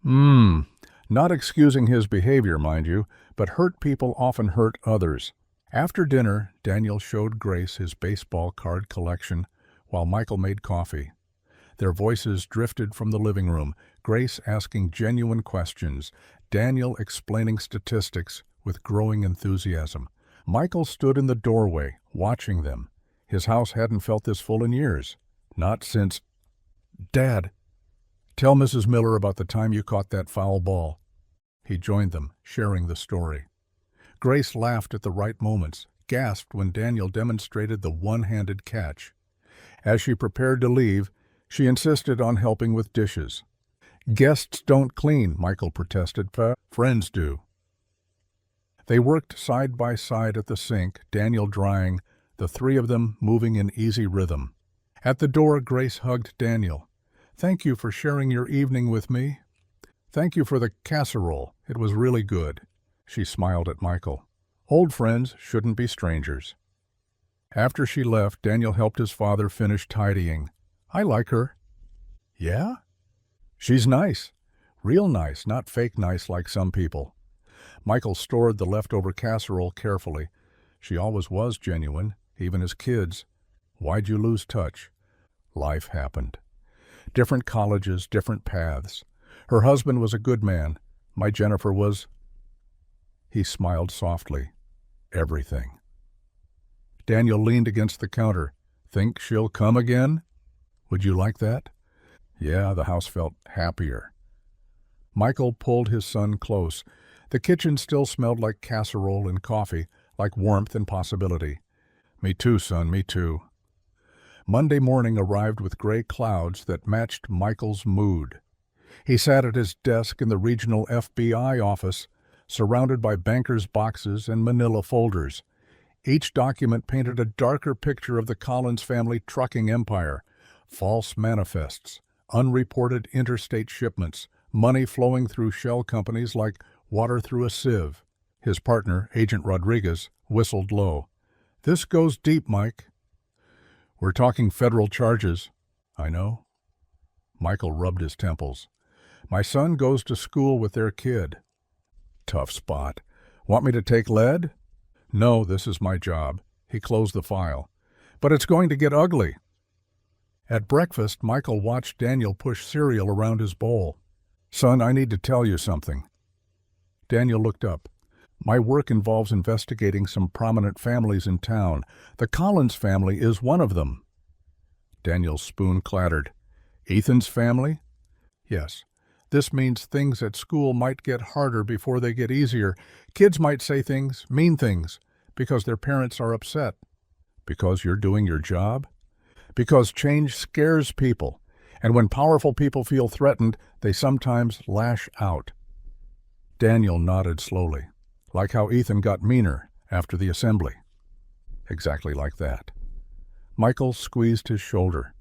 Not excusing his behavior, mind you, but hurt people often hurt others. After dinner, Daniel showed Grace his baseball card collection while Michael made coffee. Their voices drifted from the living room, Grace asking genuine questions, Daniel explaining statistics with growing enthusiasm. Michael stood in the doorway, watching them. His house hadn't felt this full in years. Not since... Dad, tell Mrs. Miller about the time you caught that foul ball. He joined them, sharing the story. Grace laughed at the right moments, gasped when Daniel demonstrated the one-handed catch. As she prepared to leave, she insisted on helping with dishes. Guests don't clean, Michael protested. Friends do. They worked side by side at the sink, Daniel drying, the three of them moving in easy rhythm. At the door, Grace hugged Daniel. Thank you for sharing your evening with me. Thank you for the casserole. It was really good. She smiled at Michael. Old friends shouldn't be strangers. After she left, Daniel helped his father finish tidying. I like her. Yeah? She's nice. Real nice, not fake nice like some people. Michael stored the leftover casserole carefully. She always was genuine, even as kids. Why'd you lose touch? Life happened. Different colleges, different paths. Her husband was a good man. My Jennifer was... He smiled softly. Everything. Daniel leaned against the counter. Think she'll come again? Would you like that? Yeah, the house felt happier. Michael pulled his son close. The kitchen still smelled like casserole and coffee, like warmth and possibility. Me too, son, me too. Monday morning arrived with gray clouds that matched Michael's mood. He sat at his desk in the regional FBI office, surrounded by bankers' boxes and manila folders. Each document painted a darker picture of the Collins family trucking empire. False manifests, unreported interstate shipments, money flowing through shell companies like water through a sieve. His partner, Agent Rodriguez, whistled low. This goes deep, Mike. We're talking federal charges. I know. Michael rubbed his temples. My son goes to school with their kid. Tough spot. Want me to take lead? No, this is my job. He closed the file. But it's going to get ugly. At breakfast, Michael watched Daniel push cereal around his bowl. Son, I need to tell you something. Daniel looked up. My work involves investigating some prominent families in town. The Collins family is one of them. Daniel's spoon clattered. Ethan's family? Yes. This means things at school might get harder before they get easier. Kids might say things, mean things, because their parents are upset. Because you're doing your job? Because change scares people, and when powerful people feel threatened, they sometimes lash out. Daniel nodded slowly, like how Ethan got meaner after the assembly. Exactly like that. Michael squeezed his shoulder.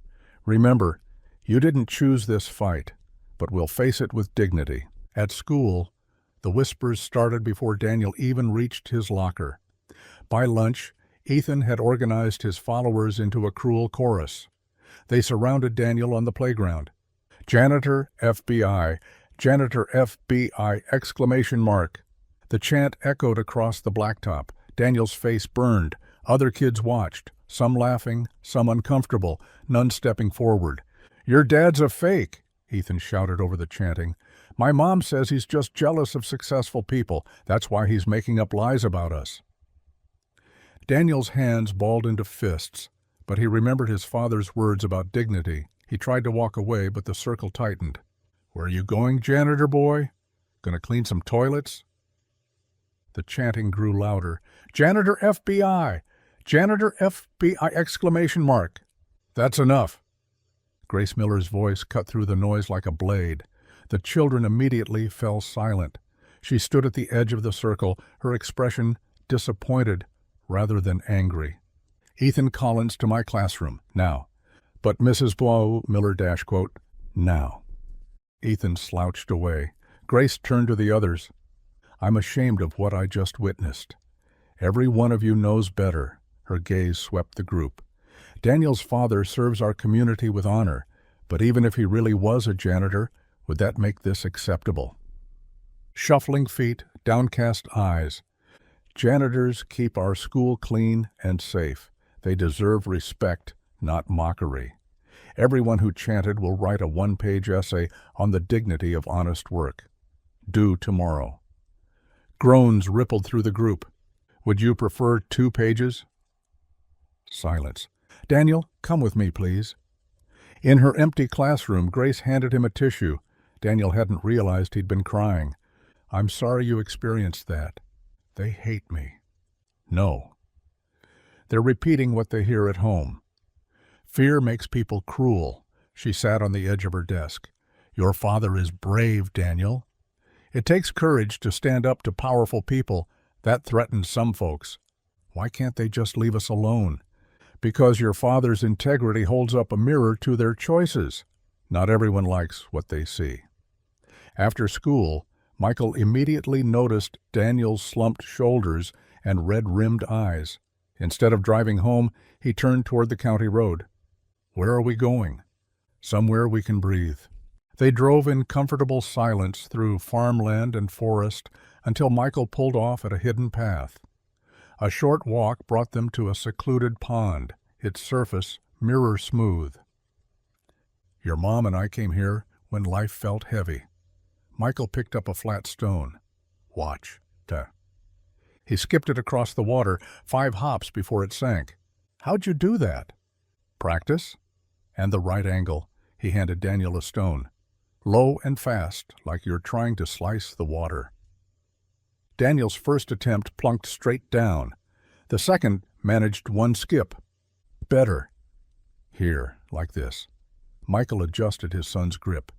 Remember, you didn't choose this fight, but we'll face it with dignity. At school, the whispers started before Daniel even reached his locker. By lunch, Ethan had organized his followers into a cruel chorus. They surrounded Daniel on the playground. Janitor FBI, Janitor FBI, exclamation mark. The chant echoed across the blacktop. Daniel's face burned. Other kids watched, some laughing, some uncomfortable, none stepping forward. Your dad's a fake, Ethan shouted over the chanting. My mom says he's just jealous of successful people. That's why he's making up lies about us. Daniel's hands balled into fists, but he remembered his father's words about dignity. He tried to walk away, but the circle tightened. Where are you going, janitor boy? Gonna clean some toilets? The chanting grew louder. Janitor FBI! Janitor FBI! Exclamation mark. That's enough. Grace Miller's voice cut through the noise like a blade. The children immediately fell silent. She stood at the edge of the circle, her expression disappointed rather than angry. Ethan Collins to my classroom, now. But Mrs. Blow, Miller dash quote, now. Ethan slouched away. Grace turned to the others. I'm ashamed of what I just witnessed. Every one of you knows better. Her gaze swept the group. Daniel's father serves our community with honor, but even if he really was a janitor, would that make this acceptable? Shuffling feet, downcast eyes. Janitors keep our school clean and safe. They deserve respect, not mockery. Everyone who chanted will write a one-page essay on the dignity of honest work. Due tomorrow. Groans rippled through the group. Would you prefer 2 pages? Silence. Daniel, come with me, please. In her empty classroom, Grace handed him a tissue. Daniel hadn't realized he'd been crying. I'm sorry you experienced that. They hate me. No. They're repeating what they hear at home. Fear makes people cruel. She sat on the edge of her desk. Your father is brave, Daniel. It takes courage to stand up to powerful people. That threatens some folks. Why can't they just leave us alone? Because your father's integrity holds up a mirror to their choices. Not everyone likes what they see. After school, Michael immediately noticed Daniel's slumped shoulders and red-rimmed eyes. Instead of driving home, he turned toward the county road. Where are we going? Somewhere we can breathe. They drove in comfortable silence through farmland and forest until Michael pulled off at a hidden path. A short walk brought them to a secluded pond, its surface mirror-smooth. Your mom and I came here when life felt heavy. Michael picked up a flat stone. Watch. He skipped it across the water 5 hops before it sank. How'd you do that? Practice. And the right angle. He handed Daniel a stone. Low and fast, like you're trying to slice the water. Daniel's first attempt plunked straight down. The second managed 1 skip. Better. Here, like this. Michael adjusted his son's grip.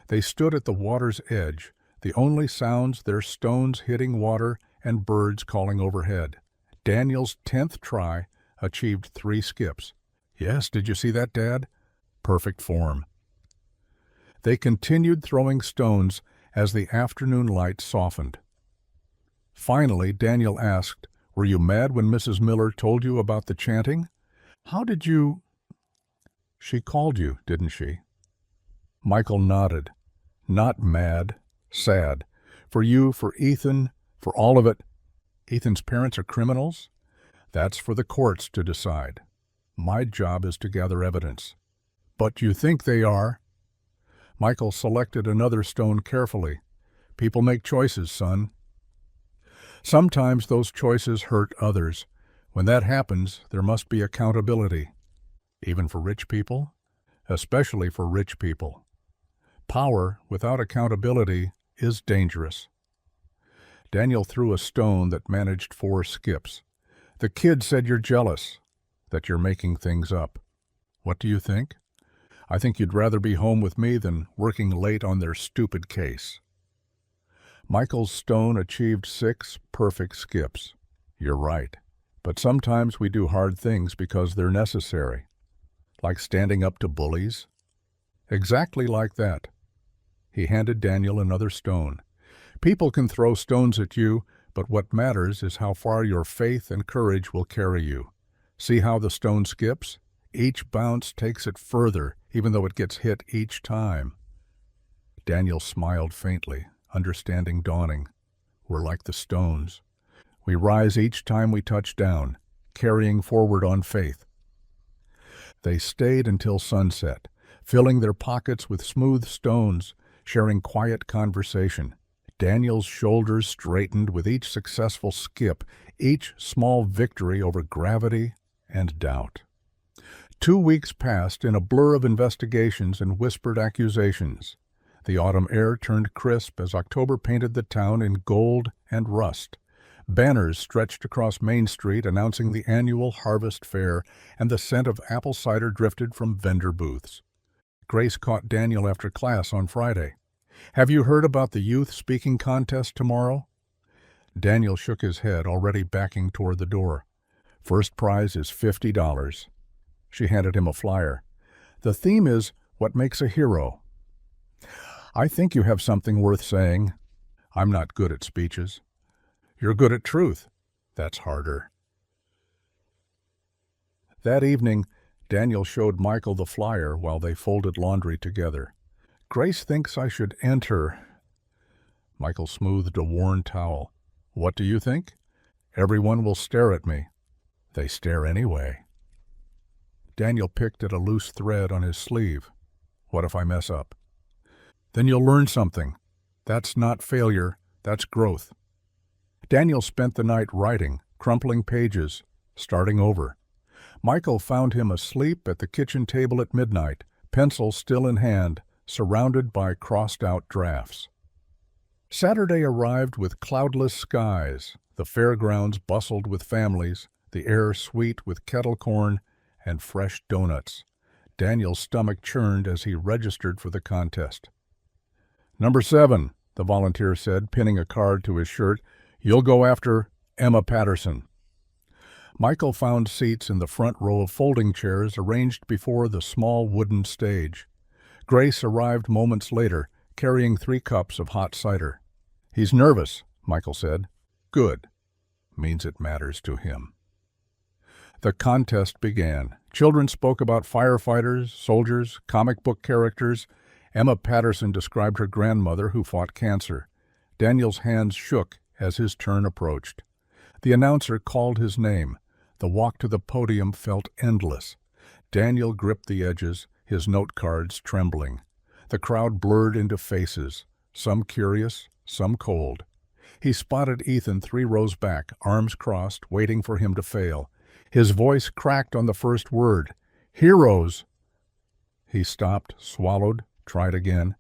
They stood at the water's edge, the only sounds their stones hitting water and birds calling overhead. Daniel's 10th try achieved 3 skips. Yes, did you see that, Dad? Perfect form. They continued throwing stones as the afternoon light softened. Finally, Daniel asked, Were you mad when Mrs. Miller told you about the chanting? How did you... She called you, didn't she? Michael nodded. Not mad, sad. For you, for Ethan, for all of it. Ethan's parents are criminals? That's for the courts to decide. My job is to gather evidence. But you think they are? Michael selected another stone carefully. People make choices, son. Sometimes those choices hurt others. When that happens, there must be accountability. Even for rich people? Especially for rich people. Power without accountability is dangerous. Daniel threw a stone that managed 4 skips. The kid said you're jealous, that you're making things up. What do you think? I think you'd rather be home with me than working late on their stupid case. Michael's stone achieved 6 perfect skips. You're right, but sometimes we do hard things because they're necessary. Like standing up to bullies? Exactly like that. He handed Daniel another stone. People can throw stones at you, but what matters is how far your faith and courage will carry you. See how the stone skips? Each bounce takes it further, even though it gets hit each time. Daniel smiled faintly, understanding dawning. We're like the stones. We rise each time we touch down, carrying forward on faith. They stayed until sunset, filling their pockets with smooth stones, sharing quiet conversation. Daniel's shoulders straightened with each successful skip, each small victory over gravity and doubt. 2 weeks passed in a blur of investigations and whispered accusations. The autumn air turned crisp as October painted the town in gold and rust. Banners stretched across Main Street announcing the annual Harvest Fair, and the scent of apple cider drifted from vendor booths. Grace caught Daniel after class on Friday. Have you heard about the youth speaking contest tomorrow? Daniel shook his head, already backing toward the door. First prize is $50. She handed him a flyer. The theme is what makes a hero. I think you have something worth saying. I'm not good at speeches. You're good at truth. That's harder. That evening, Daniel showed Michael the flyer while they folded laundry together. Grace thinks I should enter. Michael smoothed a worn towel. What do you think? Everyone will stare at me. They stare anyway. Daniel picked at a loose thread on his sleeve. What if I mess up? Then you'll learn something. That's not failure, that's growth. Daniel spent the night writing, crumpling pages, starting over. Michael found him asleep at the kitchen table at midnight, pencil still in hand, surrounded by crossed-out drafts. Saturday arrived with cloudless skies. The fairgrounds bustled with families, the air sweet with kettle corn and fresh donuts. Daniel's stomach churned as he registered for the contest. "Number 7, the volunteer said, pinning a card to his shirt. You'll go after Emma Patterson." Michael found seats in the front row of folding chairs arranged before the small wooden stage. Grace arrived moments later, carrying 3 cups of hot cider. "He's nervous," Michael said. "Good. Means it matters to him." The contest began. Children spoke about firefighters, soldiers, comic book characters. Emma Patterson described her grandmother who fought cancer. Daniel's hands shook as his turn approached. The announcer called his name. The walk to the podium felt endless. Daniel gripped the edges, his note cards trembling. The crowd blurred into faces, some curious, some cold. He spotted Ethan 3 rows back, arms crossed, waiting for him to fail. His voice cracked on the first word. "Heroes!" He stopped, swallowed, tried again.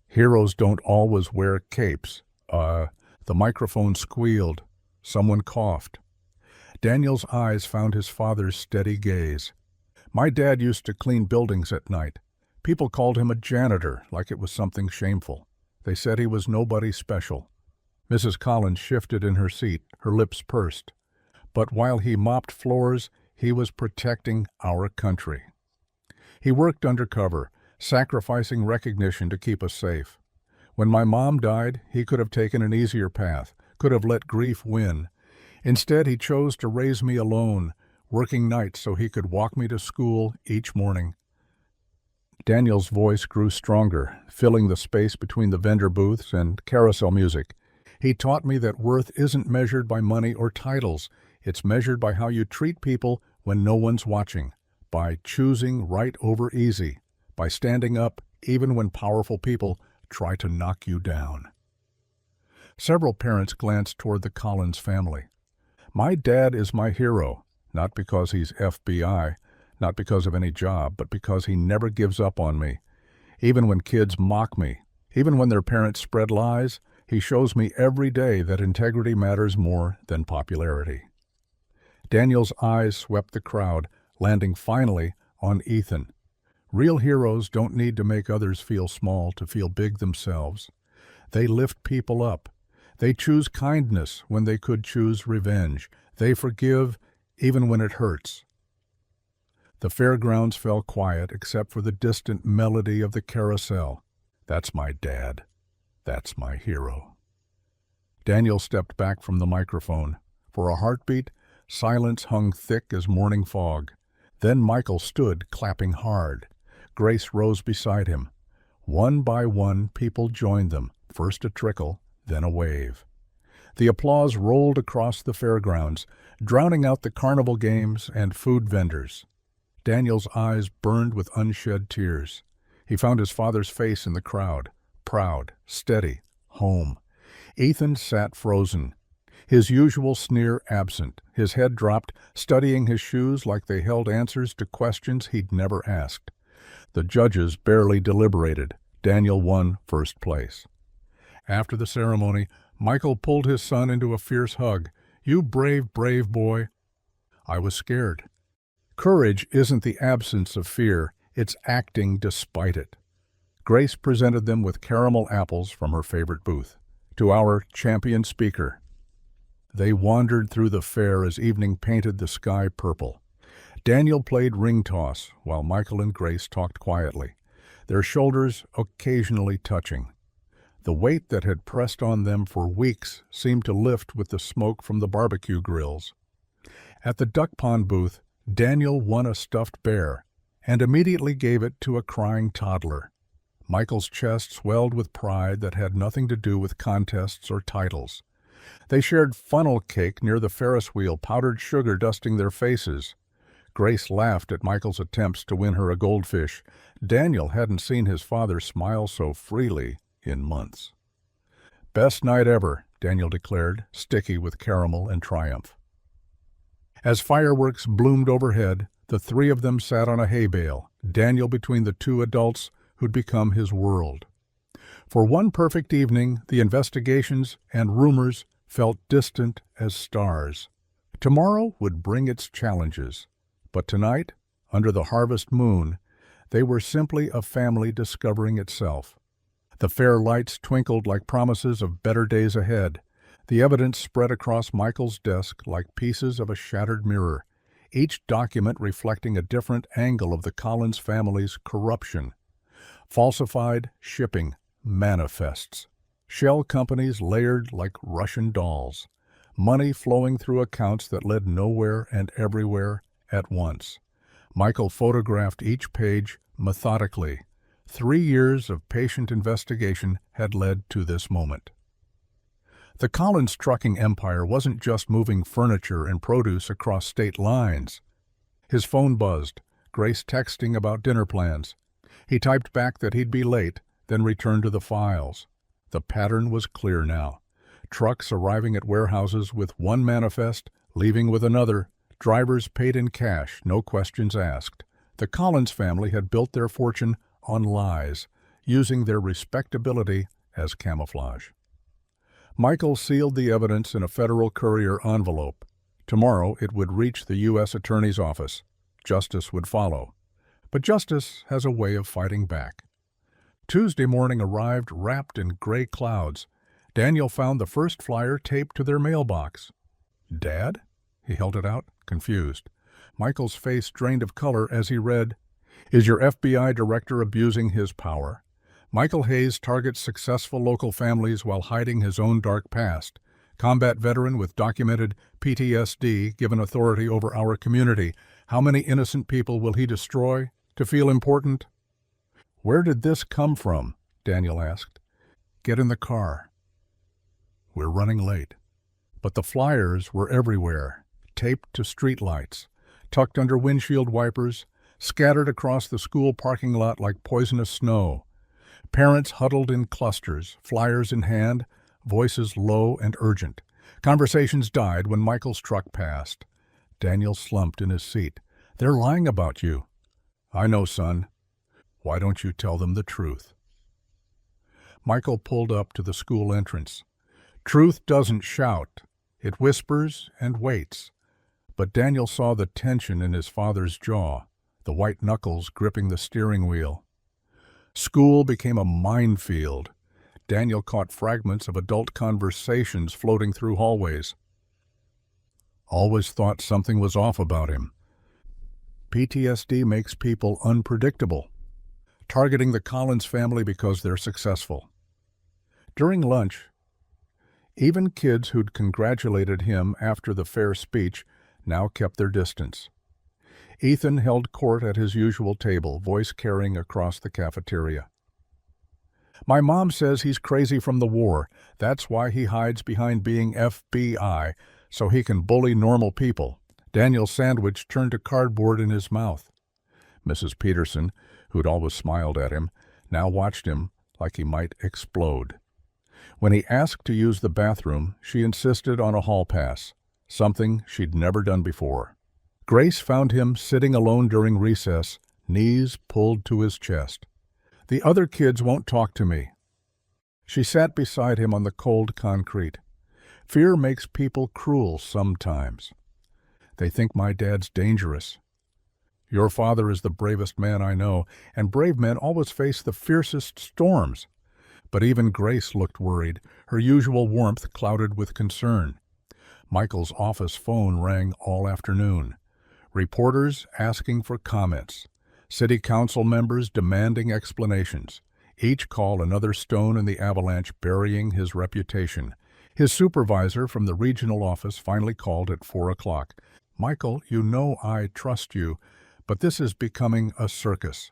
"Heroes don't always wear capes." The microphone squealed. Someone coughed. Daniel's eyes found his father's steady gaze. "My dad used to clean buildings at night. People called him a janitor, like it was something shameful. They said he was nobody special." Mrs. Collins shifted in her seat, her lips pursed. But while he mopped floors, he was protecting our country. He worked undercover, sacrificing recognition to keep us safe. When my mom died, he could have taken an easier path, could have let grief win. Instead, he chose to raise me alone, working nights so he could walk me to school each morning. Daniel's voice grew stronger, filling the space between the vendor booths and carousel music. He taught me that worth isn't measured by money or titles. It's measured by how you treat people when no one's watching, by choosing right over easy, by standing up even when powerful people try to knock you down. Several parents glanced toward the Collins family. My dad is my hero, not because he's FBI, not because of any job, but because he never gives up on me. Even when kids mock me, even when their parents spread lies, he shows me every day that integrity matters more than popularity. Daniel's eyes swept the crowd, landing finally on Ethan. Real heroes don't need to make others feel small to feel big themselves. They lift people up. They choose kindness when they could choose revenge. They forgive even when it hurts. The fairgrounds fell quiet except for the distant melody of the carousel. That's my dad. That's my hero. Daniel stepped back from the microphone. For a heartbeat, silence hung thick as morning fog. Then Michael stood, clapping hard. Grace rose beside him. One by one, people joined them, first a trickle, then a wave. The applause rolled across the fairgrounds, drowning out the carnival games and food vendors. Daniel's eyes burned with unshed tears. He found his father's face in the crowd, proud, steady, home. Ethan sat frozen, his usual sneer absent, his head dropped, studying his shoes like they held answers to questions he'd never asked. The judges barely deliberated. Daniel won first place. After the ceremony, Michael pulled his son into a fierce hug. "You brave, brave boy." I was scared. Courage isn't the absence of fear, it's acting despite it. Grace presented them with caramel apples from her favorite booth. To our champion speaker. They wandered through the fair as evening painted the sky purple. Daniel played ring toss while Michael and Grace talked quietly, their shoulders occasionally touching. The weight that had pressed on them for weeks seemed to lift with the smoke from the barbecue grills. At the duck pond booth, Daniel won a stuffed bear and immediately gave it to a crying toddler. Michael's chest swelled with pride that had nothing to do with contests or titles. They shared funnel cake near the Ferris wheel, powdered sugar dusting their faces. Grace laughed at Michael's attempts to win her a goldfish. Daniel hadn't seen his father smile so freely in months. "Best night ever," Daniel declared, sticky with caramel and triumph. As fireworks bloomed overhead, the three of them sat on a hay bale, Daniel between the two adults who'd become his world. For one perfect evening, the investigations and rumors felt distant as stars. Tomorrow would bring its challenges, but tonight, under the harvest moon, they were simply a family discovering itself. The fair lights twinkled like promises of better days ahead. The evidence spread across Michael's desk like pieces of a shattered mirror, each document reflecting a different angle of the Collins family's corruption. Falsified shipping manifests, shell companies layered like Russian dolls, money flowing through accounts that led nowhere and everywhere at once. Michael photographed each page methodically. 3 years of patient investigation had led to this moment. The Collins trucking empire wasn't just moving furniture and produce across state lines. His phone buzzed, Grace texting about dinner plans. He typed back that he'd be late, then returned to the files. The pattern was clear now. Trucks arriving at warehouses with one manifest, leaving with another. Drivers paid in cash, no questions asked. The Collins family had built their fortune on lies, using their respectability as camouflage. Michael sealed the evidence in a Federal Courier envelope. Tomorrow it would reach the U.S. Attorney's Office. Justice would follow. But justice has a way of fighting back. Tuesday morning arrived wrapped in gray clouds. Daniel found the first flyer taped to their mailbox. "Dad?" He held it out, confused. Michael's face drained of color as he read, "Is your FBI director abusing his power? Michael Hayes targets successful local families while hiding his own dark past. Combat veteran with documented PTSD given authority over our community. How many innocent people will he destroy to feel important?" "Where did this come from?" Daniel asked. "Get in the car. We're running late." But the flyers were everywhere, taped to streetlights, tucked under windshield wipers, scattered across the school parking lot like poisonous snow. Parents huddled in clusters, flyers in hand, voices low and urgent. Conversations died when Michael's truck passed. Daniel slumped in his seat. "They're lying about you." "I know, son. Why don't you tell them the truth?" Michael pulled up to the school entrance. Truth doesn't shout. It whispers and waits. But Daniel saw the tension in his father's jaw, the white knuckles gripping the steering wheel. School became a minefield. Daniel caught fragments of adult conversations floating through hallways. Always thought something was off about him. PTSD makes people unpredictable. Targeting the Collins family because they're successful. During lunch, even kids who'd congratulated him after the fair speech now kept their distance. Ethan held court at his usual table, voice carrying across the cafeteria. "My mom says he's crazy from the war. That's why he hides behind being FBI, so he can bully normal people." Daniel's sandwich turned to cardboard in his mouth. Mrs. Peterson, who'd always smiled at him, now watched him like he might explode. When he asked to use the bathroom, she insisted on a hall pass, something she'd never done before. Grace found him sitting alone during recess, knees pulled to his chest. "The other kids won't talk to me." She sat beside him on the cold concrete. "Fear makes people cruel sometimes. They think my dad's dangerous. Your father is the bravest man I know, and brave men always face the fiercest storms." But even Grace looked worried, her usual warmth clouded with concern. Michael's office phone rang all afternoon. Reporters asking for comments. City council members demanding explanations. Each call another stone in the avalanche, burying his reputation. His supervisor from the regional office finally called at 4 o'clock. "Michael, you know I trust you, but this is becoming a circus."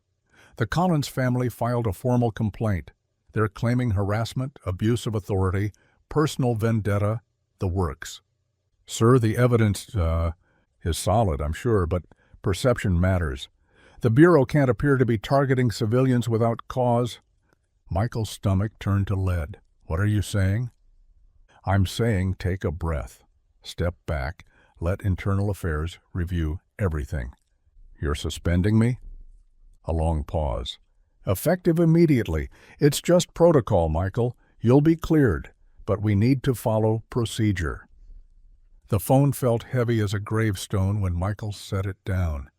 The Collins family filed a formal complaint. They're claiming harassment, abuse of authority, personal vendetta, the works. "Sir, the evidence is solid, I'm sure, but perception matters. The Bureau can't appear to be targeting civilians without cause." Michael's stomach turned to lead. "What are you saying?" "I'm saying take a breath. Step back. Let Internal Affairs review everything." "You're suspending me?" A long pause. "Effective immediately. It's just protocol, Michael. You'll be cleared, but we need to follow procedure." The phone felt heavy as a gravestone when Michael set it down.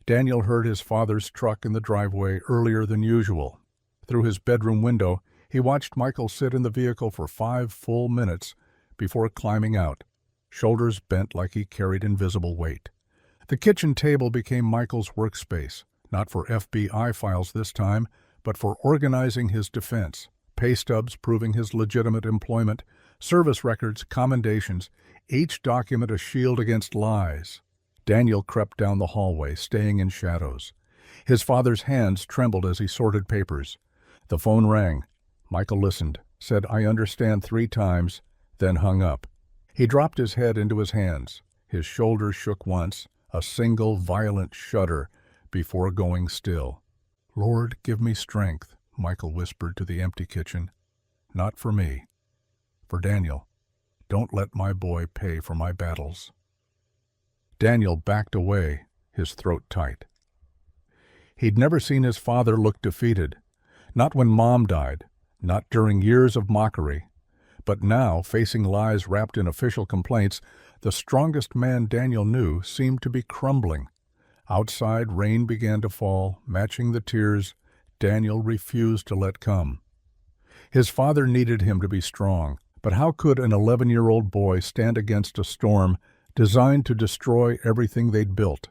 Daniel heard his father's truck in the driveway earlier than usual. Through his bedroom window, he watched Michael sit in the vehicle for 5 full minutes before climbing out, shoulders bent like he carried invisible weight. The kitchen table became Michael's workspace, not for FBI files this time, but for organizing his defense. Pay stubs proving his legitimate employment, service records, commendations, each document a shield against lies. Daniel crept down the hallway, staying in shadows. His father's hands trembled as he sorted papers. The phone rang. Michael listened, said, "I understand" 3 times, then hung up. He dropped his head into his hands. His shoulders shook once, a single violent shudder, before going still. "Lord, give me strength," Michael whispered to the empty kitchen. "Not for me. For Daniel. Don't let my boy pay for my battles." Daniel backed away, his throat tight. He'd never seen his father look defeated. Not when Mom died, not during years of mockery. But now, facing lies wrapped in official complaints, the strongest man Daniel knew seemed to be crumbling. Outside, rain began to fall, matching the tears Daniel refused to let come. His father needed him to be strong, but how could an 11-year-old boy stand against a storm designed to destroy everything they'd built?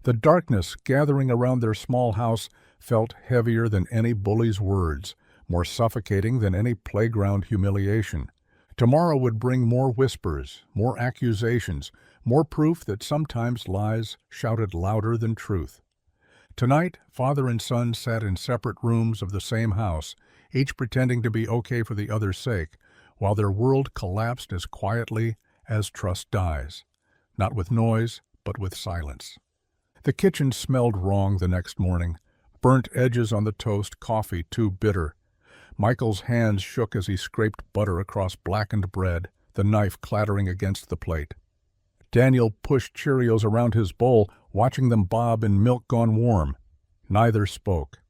The darkness gathering around their small house felt heavier than any bully's words, more suffocating than any playground humiliation. Tomorrow would bring more whispers, more accusations, more proof that sometimes lies shouted louder than truth. Tonight, father and son sat in separate rooms of the same house, each pretending to be okay for the other's sake, while their world collapsed as quietly as trust dies. Not with noise, but with silence. The kitchen smelled wrong the next morning. Burnt edges on the toast, coffee too bitter. Michael's hands shook as he scraped butter across blackened bread, the knife clattering against the plate. Daniel pushed Cheerios around his bowl, watching them bob in milk gone warm. Neither spoke.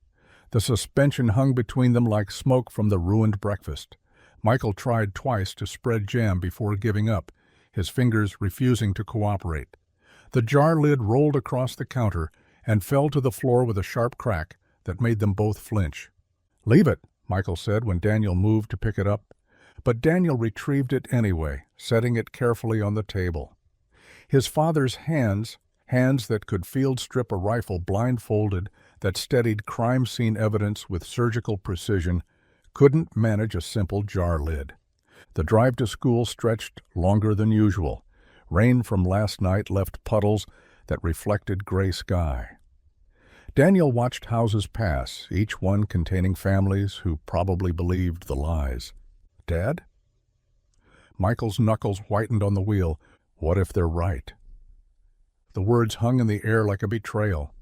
The suspension hung between them like smoke from the ruined breakfast. Michael tried twice to spread jam before giving up, his fingers refusing to cooperate. The jar lid rolled across the counter and fell to the floor with a sharp crack that made them both flinch. "Leave it," Michael said when Daniel moved to pick it up. But Daniel retrieved it anyway, setting it carefully on the table. His father's hands that could field strip a rifle blindfolded, that steadied crime scene evidence with surgical precision, couldn't manage a simple jar lid. The drive to school stretched longer than usual. Rain from last night left puddles that reflected gray sky. Daniel watched houses pass, each one containing families who probably believed the lies. "Dad?" Michael's knuckles whitened on the wheel. What if they're right? The words hung in the air like a betrayal.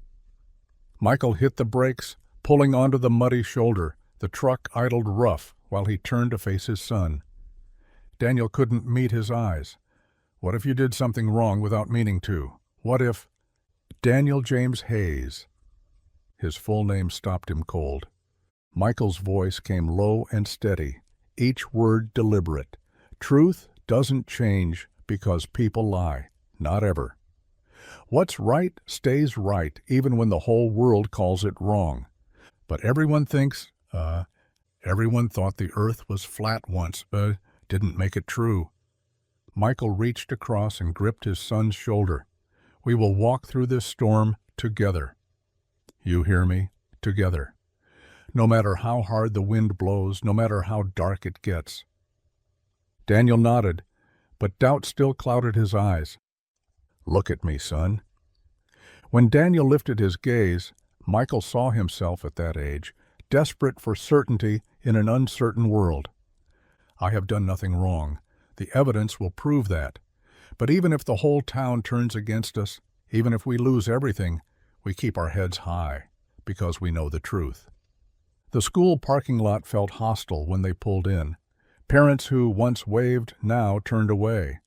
Michael hit the brakes, pulling onto the muddy shoulder. The truck idled rough while he turned to face his son. Daniel couldn't meet his eyes. What if you did something wrong without meaning to? What if... Daniel James Hayes. His full name stopped him cold. Michael's voice came low and steady, each word deliberate. Truth doesn't change because people lie. Not ever. What's right stays right even when the whole world calls it wrong. But everyone thought the earth was flat once, didn't make it true. Michael reached across and gripped his son's shoulder. "We will walk through this storm together. You hear me? Together. No matter how hard the wind blows, no matter how dark it gets." Daniel nodded, but doubt still clouded his eyes. "Look at me, son." When Daniel lifted his gaze, Michael saw himself at that age, desperate for certainty in an uncertain world. "I have done nothing wrong. The evidence will prove that. But even if the whole town turns against us, even if we lose everything, we keep our heads high, because we know the truth." The school parking lot felt hostile when they pulled in. Parents who once waved now turned away.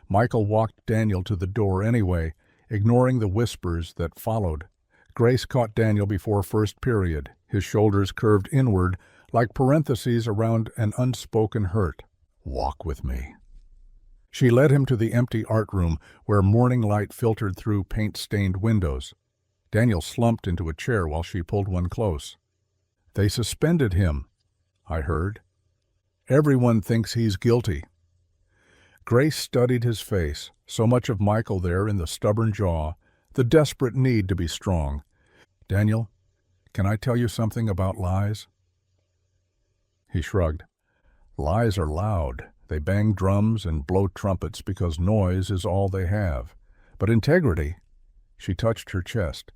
Michael walked Daniel to the door anyway, ignoring the whispers that followed. Grace caught Daniel before first period, his shoulders curved inward like parentheses around an unspoken hurt. "Walk with me." She led him to the empty art room where morning light filtered through paint-stained windows. Daniel slumped into a chair while she pulled one close. "They suspended him," I heard. "Everyone thinks he's guilty." Grace studied his face, so much of Michael there in the stubborn jaw, the desperate need to be strong. "Daniel, can I tell you something about lies?" He shrugged. "Lies are loud. They bang drums and blow trumpets because noise is all they have. But integrity," she touched her chest,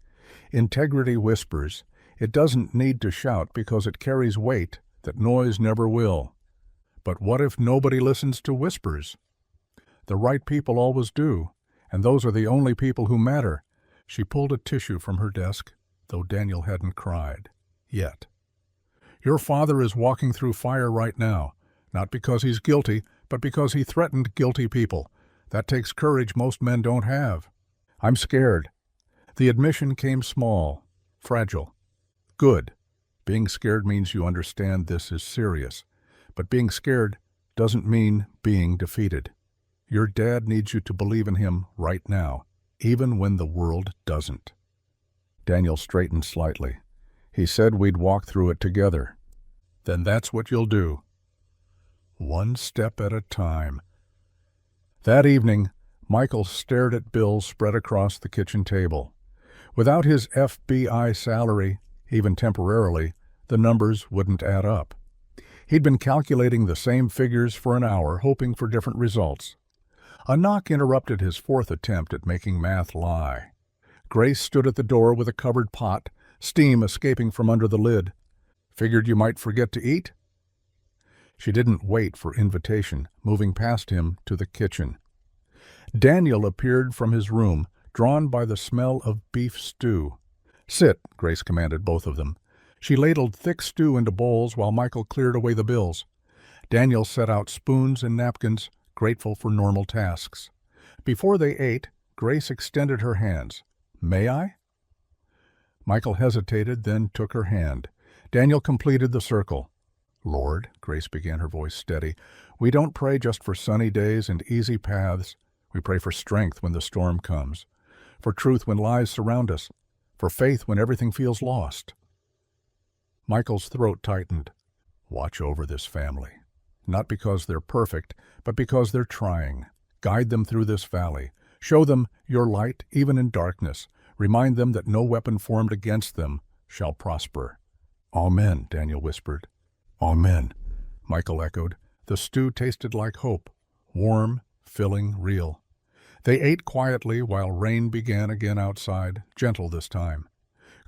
"integrity whispers. It doesn't need to shout because it carries weight that noise never will. But what if nobody listens to whispers? The right people always do, and those are the only people who matter." She pulled a tissue from her desk, though Daniel hadn't cried. Yet. "Your father is walking through fire right now, not because he's guilty, but because he threatened guilty people. That takes courage most men don't have. I'm scared." The admission came small, fragile. "Good. Being scared means you understand this is serious. But being scared doesn't mean being defeated. Your dad needs you to believe in him right now, even when the world doesn't." Daniel straightened slightly. "He said we'd walk through it together." "Then that's what you'll do. One step at a time." That evening, Michael stared at bills spread across the kitchen table. Without his FBI salary, even temporarily, the numbers wouldn't add up. He'd been calculating the same figures for an hour, hoping for different results. A knock interrupted his fourth attempt at making math lie. Grace stood at the door with a covered pot, steam escaping from under the lid. "Figured you might forget to eat?" She didn't wait for invitation, moving past him to the kitchen. Daniel appeared from his room, drawn by the smell of beef stew. "Sit," Grace commanded both of them. She ladled thick stew into bowls while Michael cleared away the bills. Daniel set out spoons and napkins, grateful for normal tasks. Before they ate, Grace extended her hands. "May I?" Michael hesitated, then took her hand. Daniel completed the circle. "Lord," Grace began, her voice steady, "we don't pray just for sunny days and easy paths. We pray for strength when the storm comes, for truth when lies surround us, for faith when everything feels lost." Michael's throat tightened. "Watch over this family. Not because they're perfect, but because they're trying. Guide them through this valley. Show them your light even in darkness. Remind them that no weapon formed against them shall prosper." "Amen," Daniel whispered. "Amen," Michael echoed. The stew tasted like hope, warm, filling, real. They ate quietly while rain began again outside, gentle this time.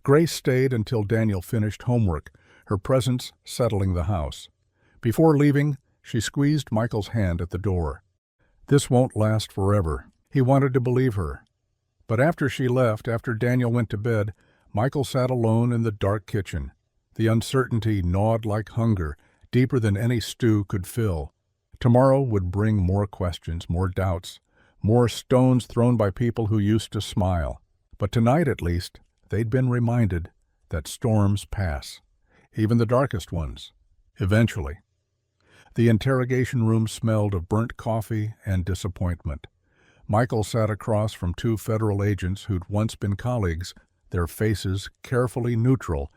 Grace stayed until Daniel finished homework, her presence settling the house. Before leaving, she squeezed Michael's hand at the door. This won't last forever. He wanted to believe her. But after she left, after Daniel went to bed, Michael sat alone in the dark kitchen. The uncertainty gnawed like hunger, deeper than any stew could fill. Tomorrow would bring more questions, more doubts, more stones thrown by people who used to smile. But tonight, at least, they'd been reminded that storms pass, even the darkest ones, eventually. The interrogation room smelled of burnt coffee and disappointment. Michael sat across from two federal agents who'd once been colleagues, their faces carefully neutral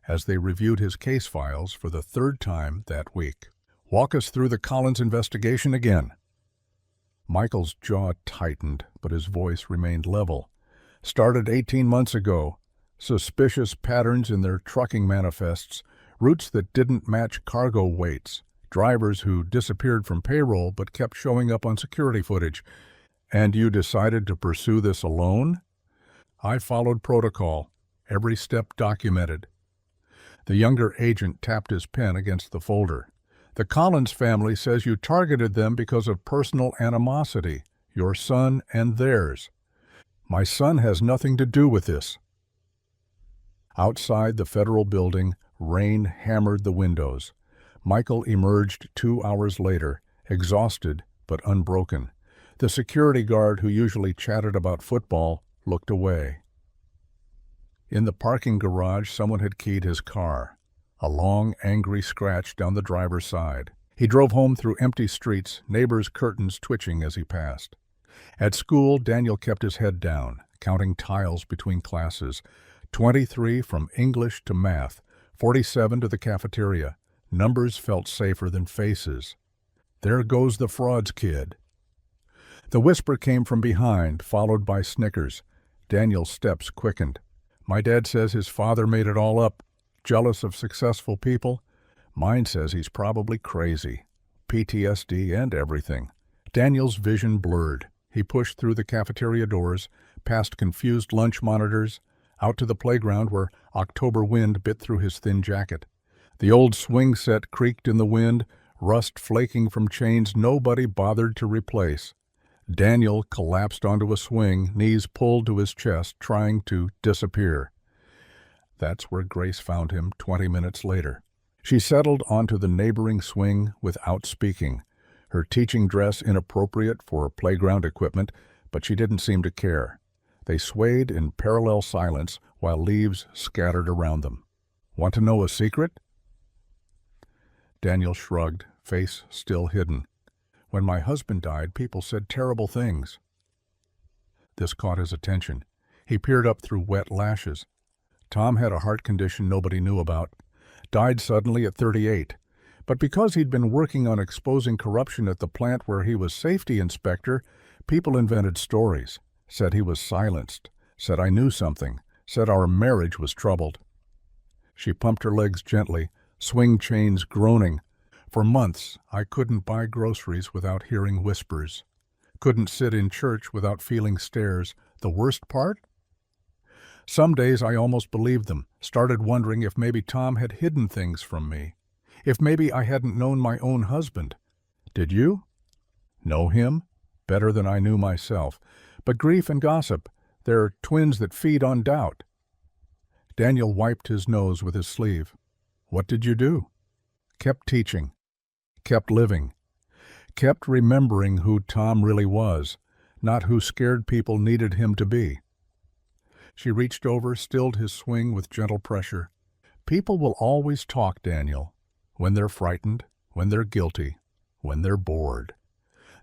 as they reviewed his case files for the third time that week. "Walk us through the Collins investigation again." Michael's jaw tightened, but his voice remained level. Started 18 months ago. Suspicious patterns in their trucking manifests, routes that didn't match cargo weights, drivers who disappeared from payroll but kept showing up on security footage. And you decided to pursue this alone? I followed protocol, every step documented. The younger agent tapped his pen against the folder. The Collins family says you targeted them because of personal animosity, your son and theirs. My son has nothing to do with this. Outside the federal building, rain hammered the windows. Michael emerged 2 hours later, exhausted but unbroken. The security guard who usually chatted about football looked away. In the parking garage, someone had keyed his car. A long, angry scratch down the driver's side. He drove home through empty streets, neighbors' curtains twitching as he passed. At school, Daniel kept his head down, counting tiles between classes. 23 from English to math, 47 to the cafeteria. Numbers felt safer than faces. There goes the frauds kid. The whisper came from behind, followed by snickers. Daniel's steps quickened. My dad says his father made it all up. Jealous of successful people? Mine says he's probably crazy. PTSD and everything. Daniel's vision blurred. He pushed through the cafeteria doors, past confused lunch monitors, out to the playground where October wind bit through his thin jacket. The old swing set creaked in the wind, rust flaking from chains nobody bothered to replace. Daniel collapsed onto a swing, knees pulled to his chest, trying to disappear. That's where Grace found him 20 minutes later. She settled onto the neighboring swing without speaking, her teaching dress inappropriate for playground equipment, but she didn't seem to care. They swayed in parallel silence while leaves scattered around them. Want to know a secret? Daniel shrugged, face still hidden. When my husband died, people said terrible things. This caught his attention. He peered up through wet lashes. Tom had a heart condition nobody knew about. Died suddenly at 38. But because he'd been working on exposing corruption at the plant where he was safety inspector, people invented stories. Said he was silenced. Said I knew something. Said our marriage was troubled. She pumped her legs gently, swing chains groaning. For months, I couldn't buy groceries without hearing whispers. Couldn't sit in church without feeling stares. The worst part? Some days I almost believed them, started wondering if maybe Tom had hidden things from me. If maybe I hadn't known my own husband. Did you? Know him? Better than I knew myself. But grief and gossip, they're twins that feed on doubt. Daniel wiped his nose with his sleeve. What did you do? Kept teaching. Kept living. Kept remembering who Tom really was, not who scared people needed him to be. She reached over, stilled his swing with gentle pressure. People will always talk, Daniel, when they're frightened, when they're guilty, when they're bored.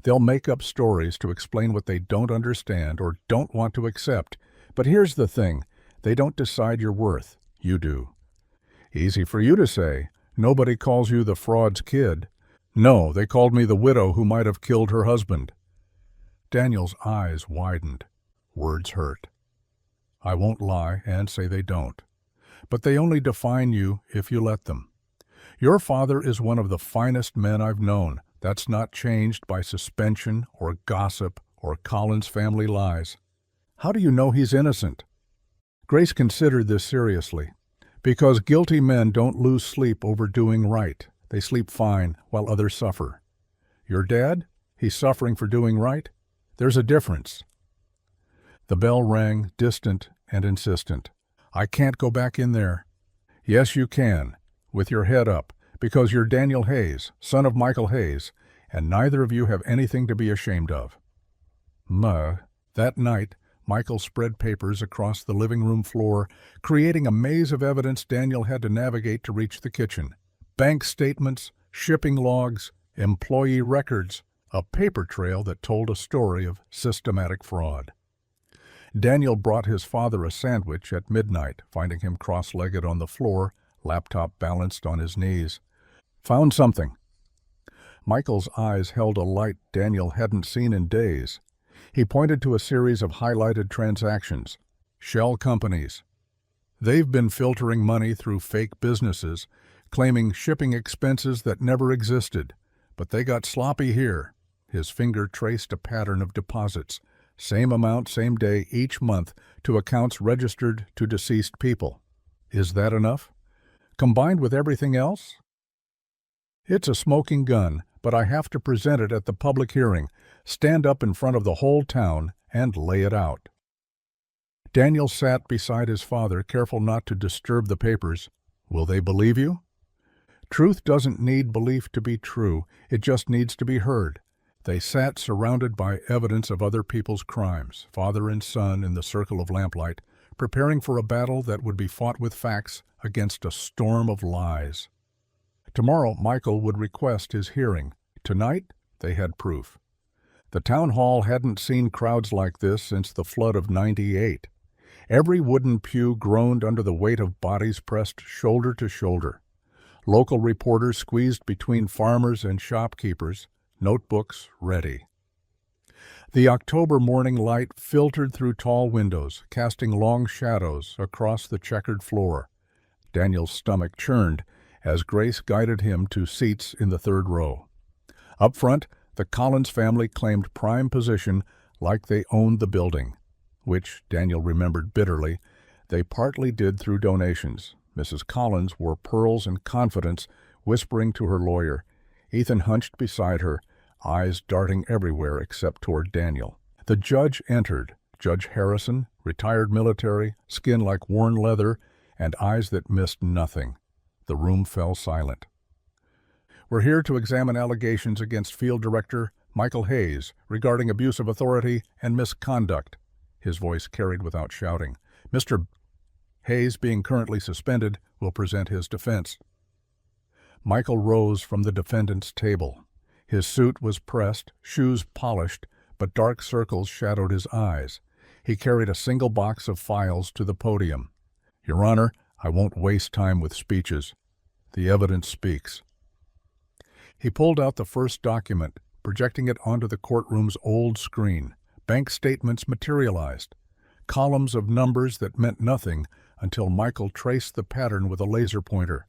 They'll make up stories to explain what they don't understand or don't want to accept. But here's the thing, they don't decide your worth. You do. Easy for you to say. Nobody calls you the fraud's kid. No, they called me the widow who might have killed her husband. Daniel's eyes widened. Words hurt. I won't lie and say they don't. But they only define you if you let them. Your father is one of the finest men I've known. That's not changed by suspension or gossip or Collins family lies. How do you know he's innocent? Grace considered this seriously. Because guilty men don't lose sleep over doing right. They sleep fine while others suffer. Your dad? He's suffering for doing right? There's a difference. The bell rang, distant and insistent. I can't go back in there. Yes, you can, with your head up, because you're Daniel Hayes, son of Michael Hayes, and neither of you have anything to be ashamed of. That night, Michael spread papers across the living room floor, creating a maze of evidence Daniel had to navigate to reach the kitchen. Bank statements, shipping logs, employee records, a paper trail that told a story of systematic fraud. Daniel brought his father a sandwich at midnight, finding him cross-legged on the floor, laptop balanced on his knees. Found something. Michael's eyes held a light Daniel hadn't seen in days. He pointed to a series of highlighted transactions. Shell companies. They've been filtering money through fake businesses, claiming shipping expenses that never existed. But they got sloppy here. His finger traced a pattern of deposits. Same amount, same day, each month, to accounts registered to deceased people. Is that enough? Combined with everything else? It's a smoking gun, but I have to present it at the public hearing, stand up in front of the whole town, and lay it out. Daniel sat beside his father, careful not to disturb the papers. Will they believe you? Truth doesn't need belief to be true, it just needs to be heard. They sat surrounded by evidence of other people's crimes, father and son in the circle of lamplight, preparing for a battle that would be fought with facts against a storm of lies. Tomorrow, Michael would request his hearing. Tonight, they had proof. The town hall hadn't seen crowds like this since the flood of '98. Every wooden pew groaned under the weight of bodies pressed shoulder to shoulder. Local reporters squeezed between farmers and shopkeepers, notebooks ready. The October morning light filtered through tall windows, casting long shadows across the checkered floor. Daniel's stomach churned as Grace guided him to seats in the third row. Up front, the Collins family claimed prime position like they owned the building, which, Daniel remembered bitterly, they partly did through donations. Mrs. Collins wore pearls and confidence, whispering to her lawyer. Ethan hunched beside her, eyes darting everywhere except toward Daniel. The judge entered, Judge Harrison, retired military, skin like worn leather, and eyes that missed nothing. The room fell silent. We're here to examine allegations against Field Director Michael Hayes regarding abuse of authority and misconduct. His voice carried without shouting. Mr. Hayes, being currently suspended, will present his defense. Michael rose from the defendant's table. His suit was pressed, shoes polished, but dark circles shadowed his eyes. He carried a single box of files to the podium. Your Honor, I won't waste time with speeches. The evidence speaks. He pulled out the first document, projecting it onto the courtroom's old screen. Bank statements materialized. Columns of numbers that meant nothing until Michael traced the pattern with a laser pointer.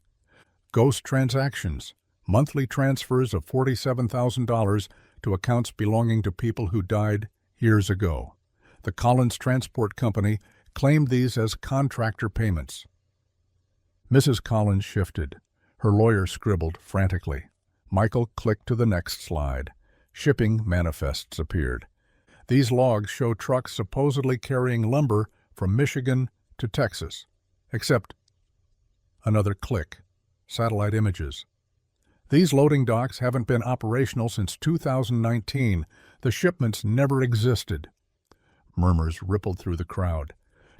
Ghost transactions, monthly transfers of $47,000 to accounts belonging to people who died years ago. The Collins Transport Company claimed these as contractor payments. Mrs. Collins shifted. Her lawyer scribbled frantically. Michael clicked to the next slide. Shipping manifests appeared. These logs show trucks supposedly carrying lumber from Michigan to Texas. Except another click. Satellite images. These loading docks haven't been operational since 2019. The shipments never existed. Murmurs rippled through the crowd.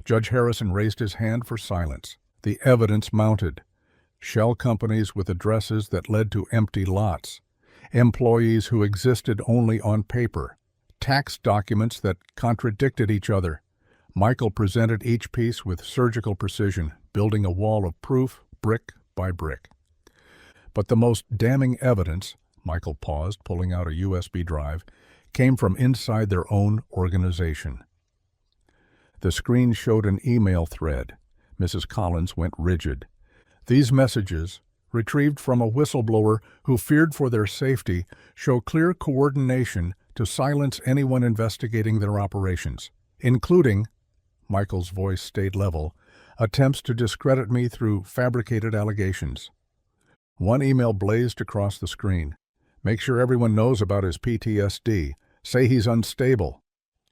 Judge Harrison raised his hand for silence. The evidence mounted. Shell companies with addresses that led to empty lots. Employees who existed only on paper. Tax documents that contradicted each other. Michael presented each piece with surgical precision, building a wall of proof, brick by brick. But the most damning evidence, Michael paused, pulling out a USB drive, came from inside their own organization. The screen showed an email thread. Mrs. Collins went rigid. These messages, retrieved from a whistleblower who feared for their safety, show clear coordination to silence anyone investigating their operations, including, Michael's voice stayed level, attempts to discredit me through fabricated allegations. One email blazed across the screen. Make sure everyone knows about his PTSD. Say he's unstable.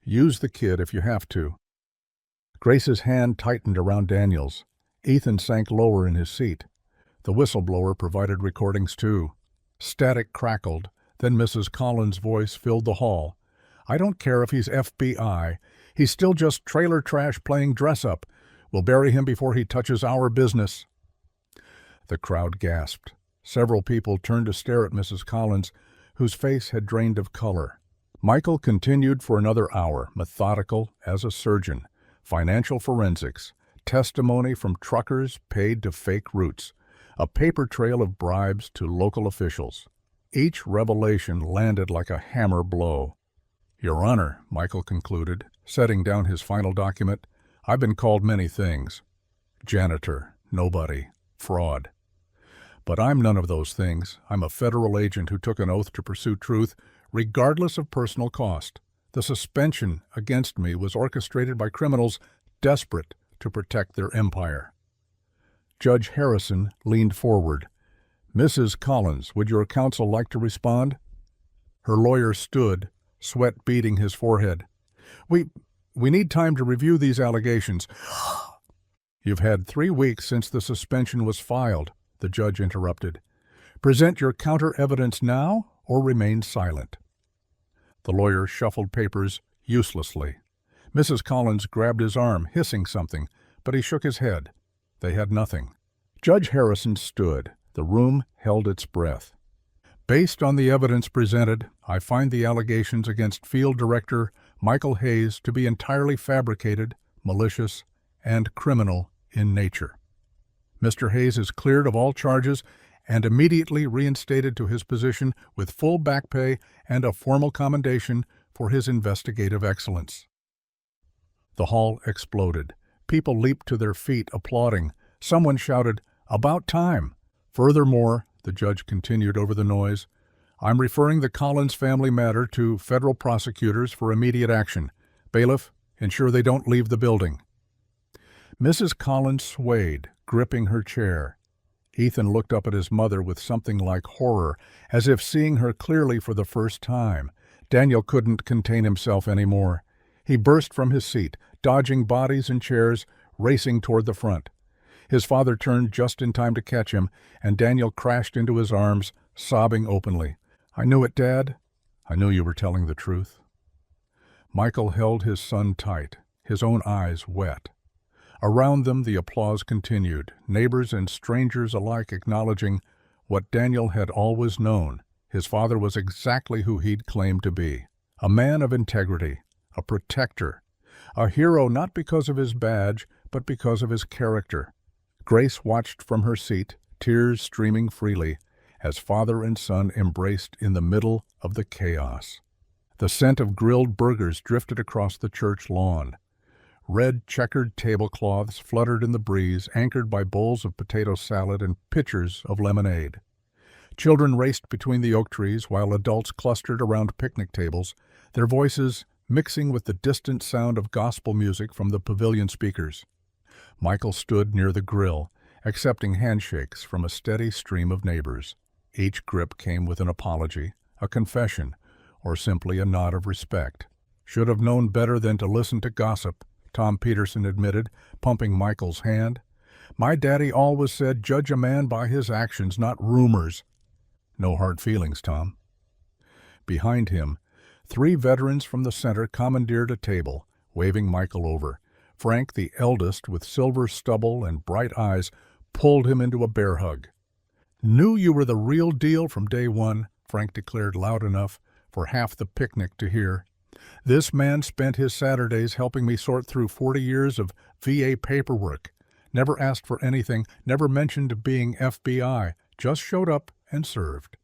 Use the kid if you have to. Grace's hand tightened around Daniel's. Ethan sank lower in his seat. The whistleblower provided recordings too. Static crackled, then Mrs. Collins' voice filled the hall. I don't care if he's FBI. He's still just trailer trash playing dress-up. We'll bury him before he touches our business. The crowd gasped. Several people turned to stare at Mrs. Collins, whose face had drained of color. Michael continued for another hour, methodical as a surgeon. Financial forensics, testimony from truckers paid to fake routes, a paper trail of bribes to local officials. Each revelation landed like a hammer blow. "Your Honor," Michael concluded, setting down his final document, "I've been called many things. Janitor, nobody, fraud. But I'm none of those things. I'm a federal agent who took an oath to pursue truth, regardless of personal cost. The suspension against me was orchestrated by criminals desperate to protect their empire." Judge Harrison leaned forward. "Mrs. Collins, would your counsel like to respond?" Her lawyer stood, sweat beading his forehead. We need time to review these allegations." "You've had 3 weeks since the suspension was filed," the judge interrupted. "Present your counter-evidence now or remain silent." The lawyer shuffled papers uselessly. Mrs. Collins grabbed his arm, hissing something, but he shook his head. They had nothing. Judge Harrison stood. The room held its breath. "Based on the evidence presented, I find the allegations against Field Director Michael Hayes to be entirely fabricated, malicious, and criminal in nature. Mr. Hayes is cleared of all charges and immediately reinstated to his position with full back pay and a formal commendation for his investigative excellence." The hall exploded. People leaped to their feet, applauding. Someone shouted, "About time!" "Furthermore," the judge continued over the noise, "I'm referring the Collins family matter to federal prosecutors for immediate action. Bailiff, ensure they don't leave the building." Mrs. Collins swayed, gripping her chair. Ethan looked up at his mother with something like horror, as if seeing her clearly for the first time. Daniel couldn't contain himself anymore. He burst from his seat, dodging bodies and chairs, racing toward the front. His father turned just in time to catch him, and Daniel crashed into his arms, sobbing openly. "I knew it, Dad. I knew you were telling the truth." Michael held his son tight, his own eyes wet. Around them the applause continued, neighbors and strangers alike acknowledging what Daniel had always known. His father was exactly who he'd claimed to be. A man of integrity, a protector, a hero not because of his badge, but because of his character. Grace watched from her seat, tears streaming freely, as father and son embraced in the middle of the chaos. The scent of grilled burgers drifted across the church lawn. Red checkered tablecloths fluttered in the breeze, anchored by bowls of potato salad and pitchers of lemonade. Children raced between the oak trees while adults clustered around picnic tables, their voices mixing with the distant sound of gospel music from the pavilion speakers. Michael stood near the grill, accepting handshakes from a steady stream of neighbors. Each grip came with an apology, a confession, or simply a nod of respect. "Should have known better than to listen to gossip," Tom Peterson admitted, pumping Michael's hand. "My daddy always said judge a man by his actions, not rumors." "No hard feelings, Tom." Behind him, 3 veterans from the center commandeered a table, waving Michael over. Frank, the eldest, with silver stubble and bright eyes, pulled him into a bear hug. "Knew you were the real deal from day one," Frank declared loud enough for half the picnic to hear. "This man spent his Saturdays helping me sort through 40 years of VA paperwork. Never asked for anything, never mentioned being FBI, just showed up and served."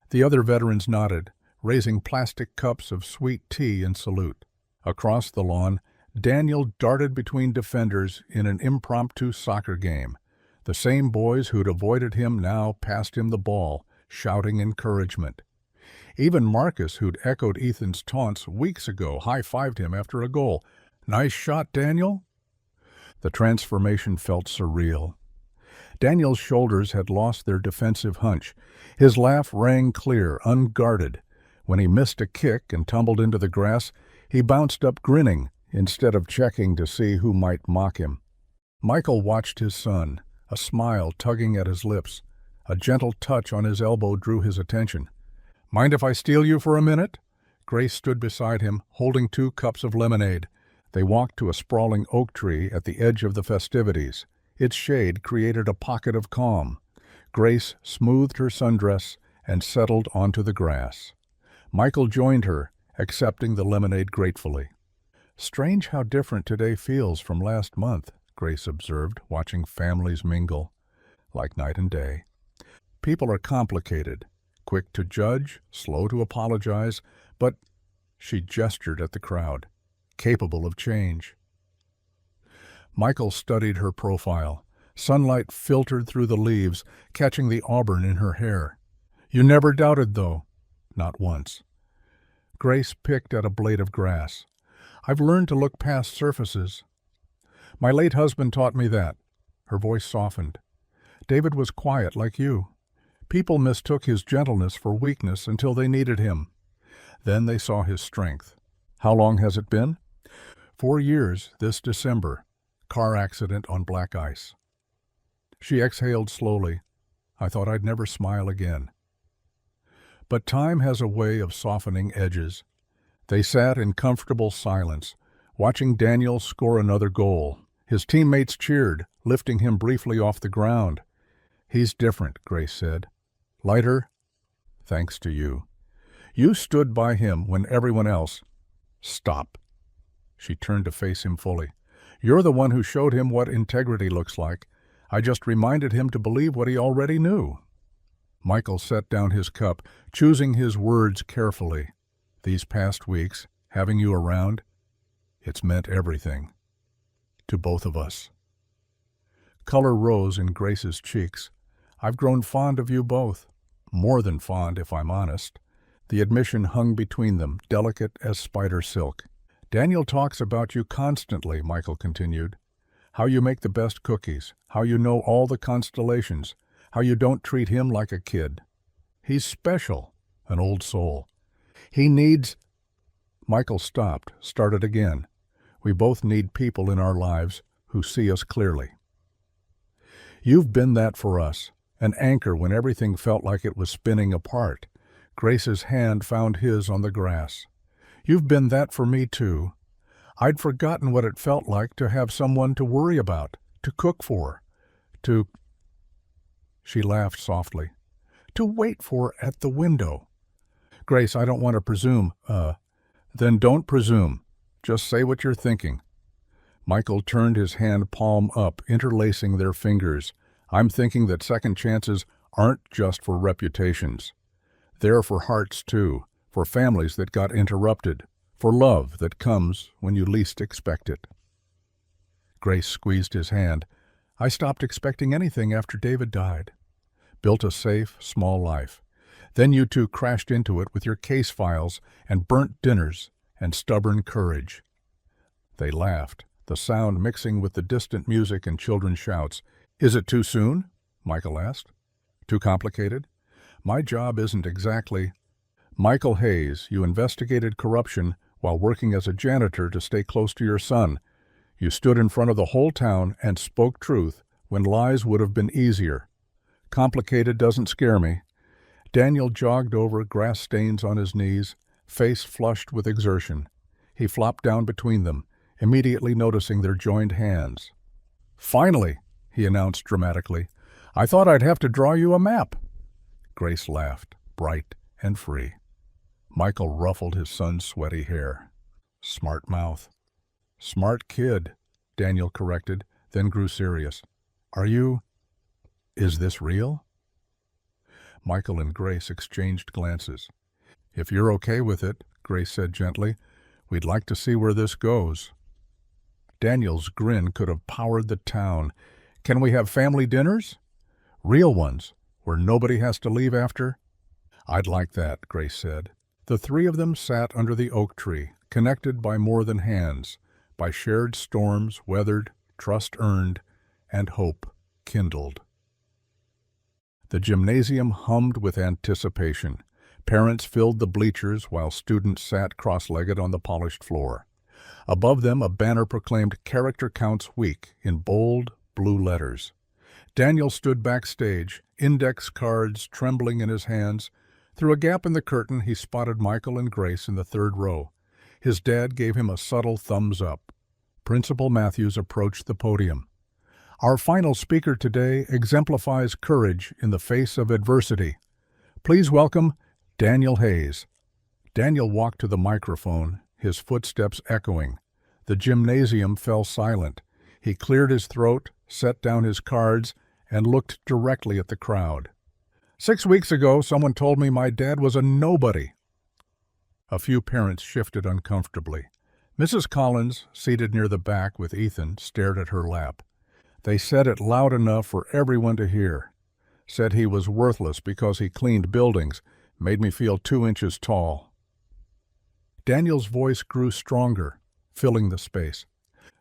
The other veterans nodded, raising plastic cups of sweet tea in salute. Across the lawn, Daniel darted between defenders in an impromptu soccer game. The same boys who'd avoided him now passed him the ball, shouting encouragement. Even Marcus, who'd echoed Ethan's taunts weeks ago, high-fived him after a goal. "Nice shot, Daniel." The transformation felt surreal. Daniel's shoulders had lost their defensive hunch. His laugh rang clear, unguarded. When he missed a kick and tumbled into the grass, he bounced up grinning, instead of checking to see who might mock him. Michael watched his son, a smile tugging at his lips. A gentle touch on his elbow drew his attention. "Mind if I steal you for a minute?" Grace stood beside him, holding 2 cups of lemonade. They walked to a sprawling oak tree at the edge of the festivities. Its shade created a pocket of calm. Grace smoothed her sundress and settled onto the grass. Michael joined her, accepting the lemonade gratefully. "Strange how different today feels from last month," Grace observed, watching families mingle. "Like night and day. People are complicated, quick to judge, slow to apologize, but she gestured at the crowd, capable of change. Michael studied her profile. Sunlight filtered through the leaves, catching the auburn in her hair. You never doubted, though. Not once. Grace picked at a blade of grass. I've learned to look past surfaces. My late husband taught me that. Her voice softened. David was quiet like you. People mistook his gentleness for weakness until they needed him. Then they saw his strength. How long has it been? 4 years this December. Car accident on black ice. She exhaled slowly. I thought I'd never smile again. But time has a way of softening edges. They sat in comfortable silence, watching Daniel score another goal. His teammates cheered, lifting him briefly off the ground. He's different, Grace said. Lighter, thanks to you. You stood by him when everyone else... Stop. She turned to face him fully. You're the one who showed him what integrity looks like. I just reminded him to believe what he already knew. Michael set down his cup, choosing his words carefully. These past weeks, having you around, it's meant everything. To both of us. Color rose in Grace's cheeks. I've grown fond of you both. More than fond, if I'm honest. The admission hung between them, delicate as spider silk. Daniel talks about you constantly, Michael continued. How you make the best cookies, how you know all the constellations, how you don't treat him like a kid. He's special, an old soul. He needs... Michael stopped, started again. We both need people in our lives who see us clearly. You've been that for us, an anchor when everything felt like it was spinning apart. Grace's hand found his on the grass. You've been that for me, too. I'd forgotten what it felt like to have someone to worry about, to cook for, to... She laughed softly. To wait for at the window. Grace, I don't want to presume. Then don't presume. Just say what you're thinking. Michael turned his hand palm up, interlacing their fingers. I'm thinking that second chances aren't just for reputations. They're for hearts, too, for families that got interrupted, for love that comes when you least expect it. Grace squeezed his hand. I stopped expecting anything after David died. Built a safe, small life. Then you two crashed into it with your case files and burnt dinners and stubborn courage. They laughed, the sound mixing with the distant music and children's shouts. Is it too soon? Michael asked. Too complicated? My job isn't exactly... Michael Hayes, you investigated corruption while working as a janitor to stay close to your son. You stood in front of the whole town and spoke truth when lies would have been easier. Complicated doesn't scare me. Daniel jogged over, grass stains on his knees, face flushed with exertion. He flopped down between them, immediately noticing their joined hands. Finally, he announced dramatically, I thought I'd have to draw you a map. Grace laughed, bright and free. Michael ruffled his son's sweaty hair. Smart mouth. Smart kid, Daniel corrected, then grew serious. Is this real? Michael and Grace exchanged glances. If you're okay with it, Grace said gently, we'd like to see where this goes. Daniel's grin could have powered the town. Can we have family dinners? Real ones, where nobody has to leave after? I'd like that, Grace said. The three of them sat under the oak tree, connected by more than hands, by shared storms weathered, trust earned, and hope kindled. The gymnasium hummed with anticipation. Parents filled the bleachers while students sat cross-legged on the polished floor. Above them, a banner proclaimed Character Counts Week in bold, blue letters. Daniel stood backstage, index cards trembling in his hands. Through a gap in the curtain, he spotted Michael and Grace in the third row. His dad gave him a subtle thumbs up. Principal Matthews approached the podium. Our final speaker today exemplifies courage in the face of adversity. Please welcome Daniel Hayes. Daniel walked to the microphone, his footsteps echoing. The gymnasium fell silent. He cleared his throat, set down his cards, and looked directly at the crowd. 6 weeks ago, someone told me my dad was a nobody. A few parents shifted uncomfortably. Mrs. Collins, seated near the back with Ethan, stared at her lap. They said it loud enough for everyone to hear. Said he was worthless because he cleaned buildings, made me feel 2 inches tall. Daniel's voice grew stronger, filling the space.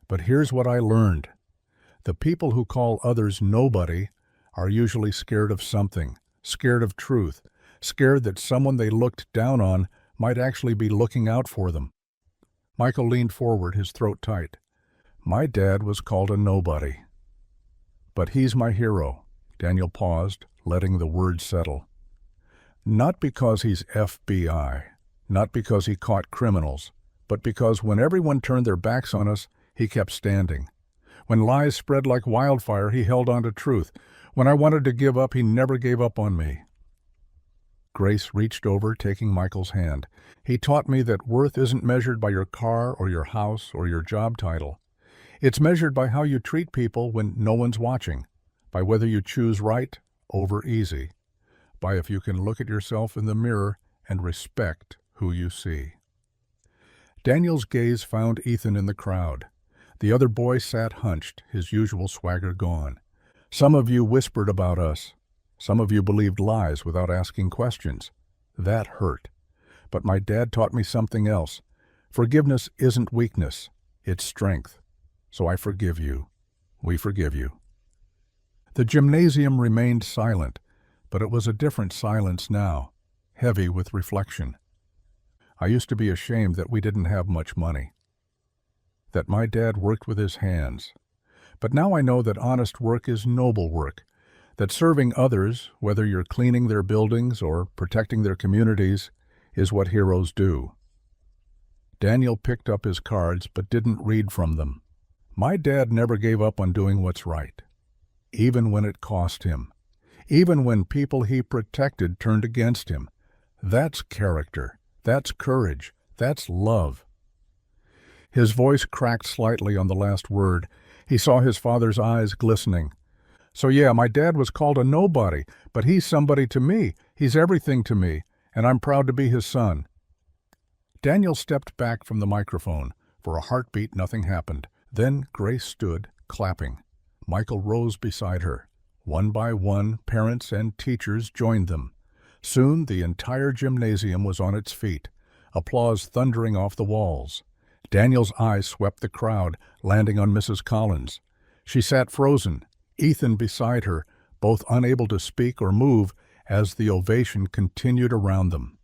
But here's what I learned. The people who call others nobody are usually scared of something, scared of truth, scared that someone they looked down on might actually be looking out for them. Michael leaned forward, his throat tight. My dad was called a nobody. But he's my hero. Daniel paused, letting the words settle. Not because he's FBI, not because he caught criminals, but because when everyone turned their backs on us, he kept standing. When lies spread like wildfire, he held on to truth. When I wanted to give up, he never gave up on me. Grace reached over, taking Michael's hand. He taught me that worth isn't measured by your car or your house or your job title. It's measured by how you treat people when no one's watching, by whether you choose right over easy, by if you can look at yourself in the mirror and respect who you see. Daniel's gaze found Ethan in the crowd. The other boy sat hunched, his usual swagger gone. Some of you whispered about us. Some of you believed lies without asking questions. That hurt. But my dad taught me something else. Forgiveness isn't weakness, it's strength. So I forgive you. We forgive you. The gymnasium remained silent, but it was a different silence now, heavy with reflection. I used to be ashamed that we didn't have much money, that my dad worked with his hands. But now I know that honest work is noble work, that serving others, whether you're cleaning their buildings or protecting their communities, is what heroes do. Daniel picked up his cards but didn't read from them. My dad never gave up on doing what's right, even when it cost him, even when people he protected turned against him. That's character, that's courage, that's love. His voice cracked slightly on the last word. He saw his father's eyes glistening. So yeah, my dad was called a nobody, but he's somebody to me. He's everything to me, and I'm proud to be his son. Daniel stepped back from the microphone. For a heartbeat, nothing happened. Then Grace stood, clapping. Michael rose beside her. One by one, parents and teachers joined them. Soon the entire gymnasium was on its feet, applause thundering off the walls. Daniel's eyes swept the crowd, landing on Mrs. Collins. She sat frozen, Ethan beside her, both unable to speak or move as the ovation continued around them.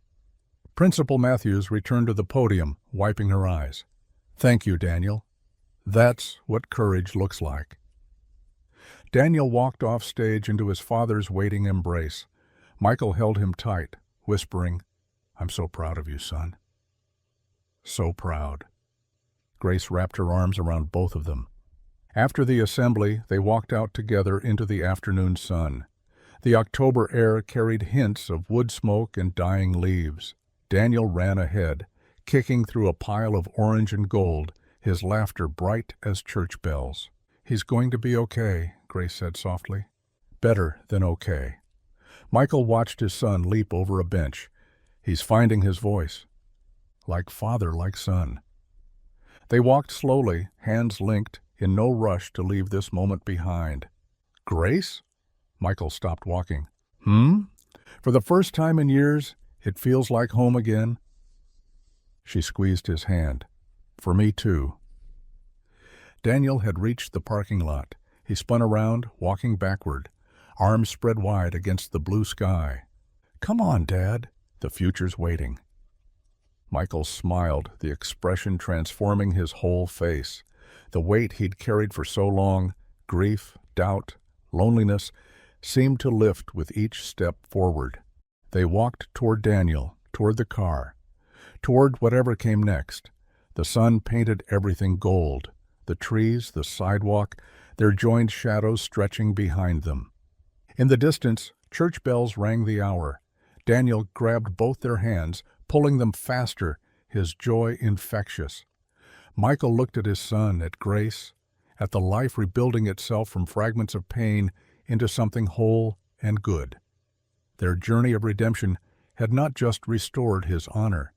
Principal Matthews returned to the podium, wiping her eyes. Thank you, Daniel. That's what courage looks like. Daniel walked off stage into his father's waiting embrace. Michael held him tight, whispering, I'm so proud of you, son. So proud. Grace wrapped her arms around both of them. After the assembly, they walked out together into the afternoon sun. The October air carried hints of wood smoke and dying leaves. Daniel ran ahead, kicking through a pile of orange and gold, his laughter bright as church bells. He's going to be okay, Grace said softly. Better than okay. Michael watched his son leap over a bench. He's finding his voice. Like father, like son. They walked slowly, hands linked, in no rush to leave this moment behind. Grace? Michael stopped walking. For the first time in years, it feels like home again. She squeezed his hand. For me too. Daniel had reached the parking lot. He spun around, walking backward, arms spread wide against the blue sky. Come on, Dad. The future's waiting. Michael smiled, the expression transforming his whole face. The weight he'd carried for so long, grief, doubt, loneliness, seemed to lift with each step forward. They walked toward Daniel, toward the car, toward whatever came next. The sun painted everything gold, the trees, the sidewalk, their joined shadows stretching behind them. In the distance, church bells rang the hour. Daniel grabbed both their hands, pulling them faster, his joy infectious. Michael looked at his son, at Grace, at the life rebuilding itself from fragments of pain into something whole and good. Their journey of redemption had not just restored his honor.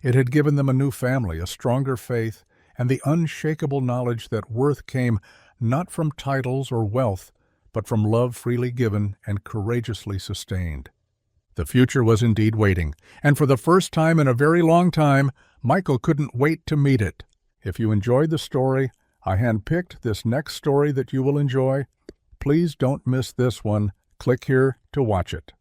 It had given them a new family, a stronger faith, and the unshakable knowledge that worth came not from titles or wealth, but from love freely given and courageously sustained. The future was indeed waiting, and for the first time in a very long time, Michael couldn't wait to meet it. If you enjoyed the story, I handpicked this next story that you will enjoy. Please don't miss this one. Click here to watch it.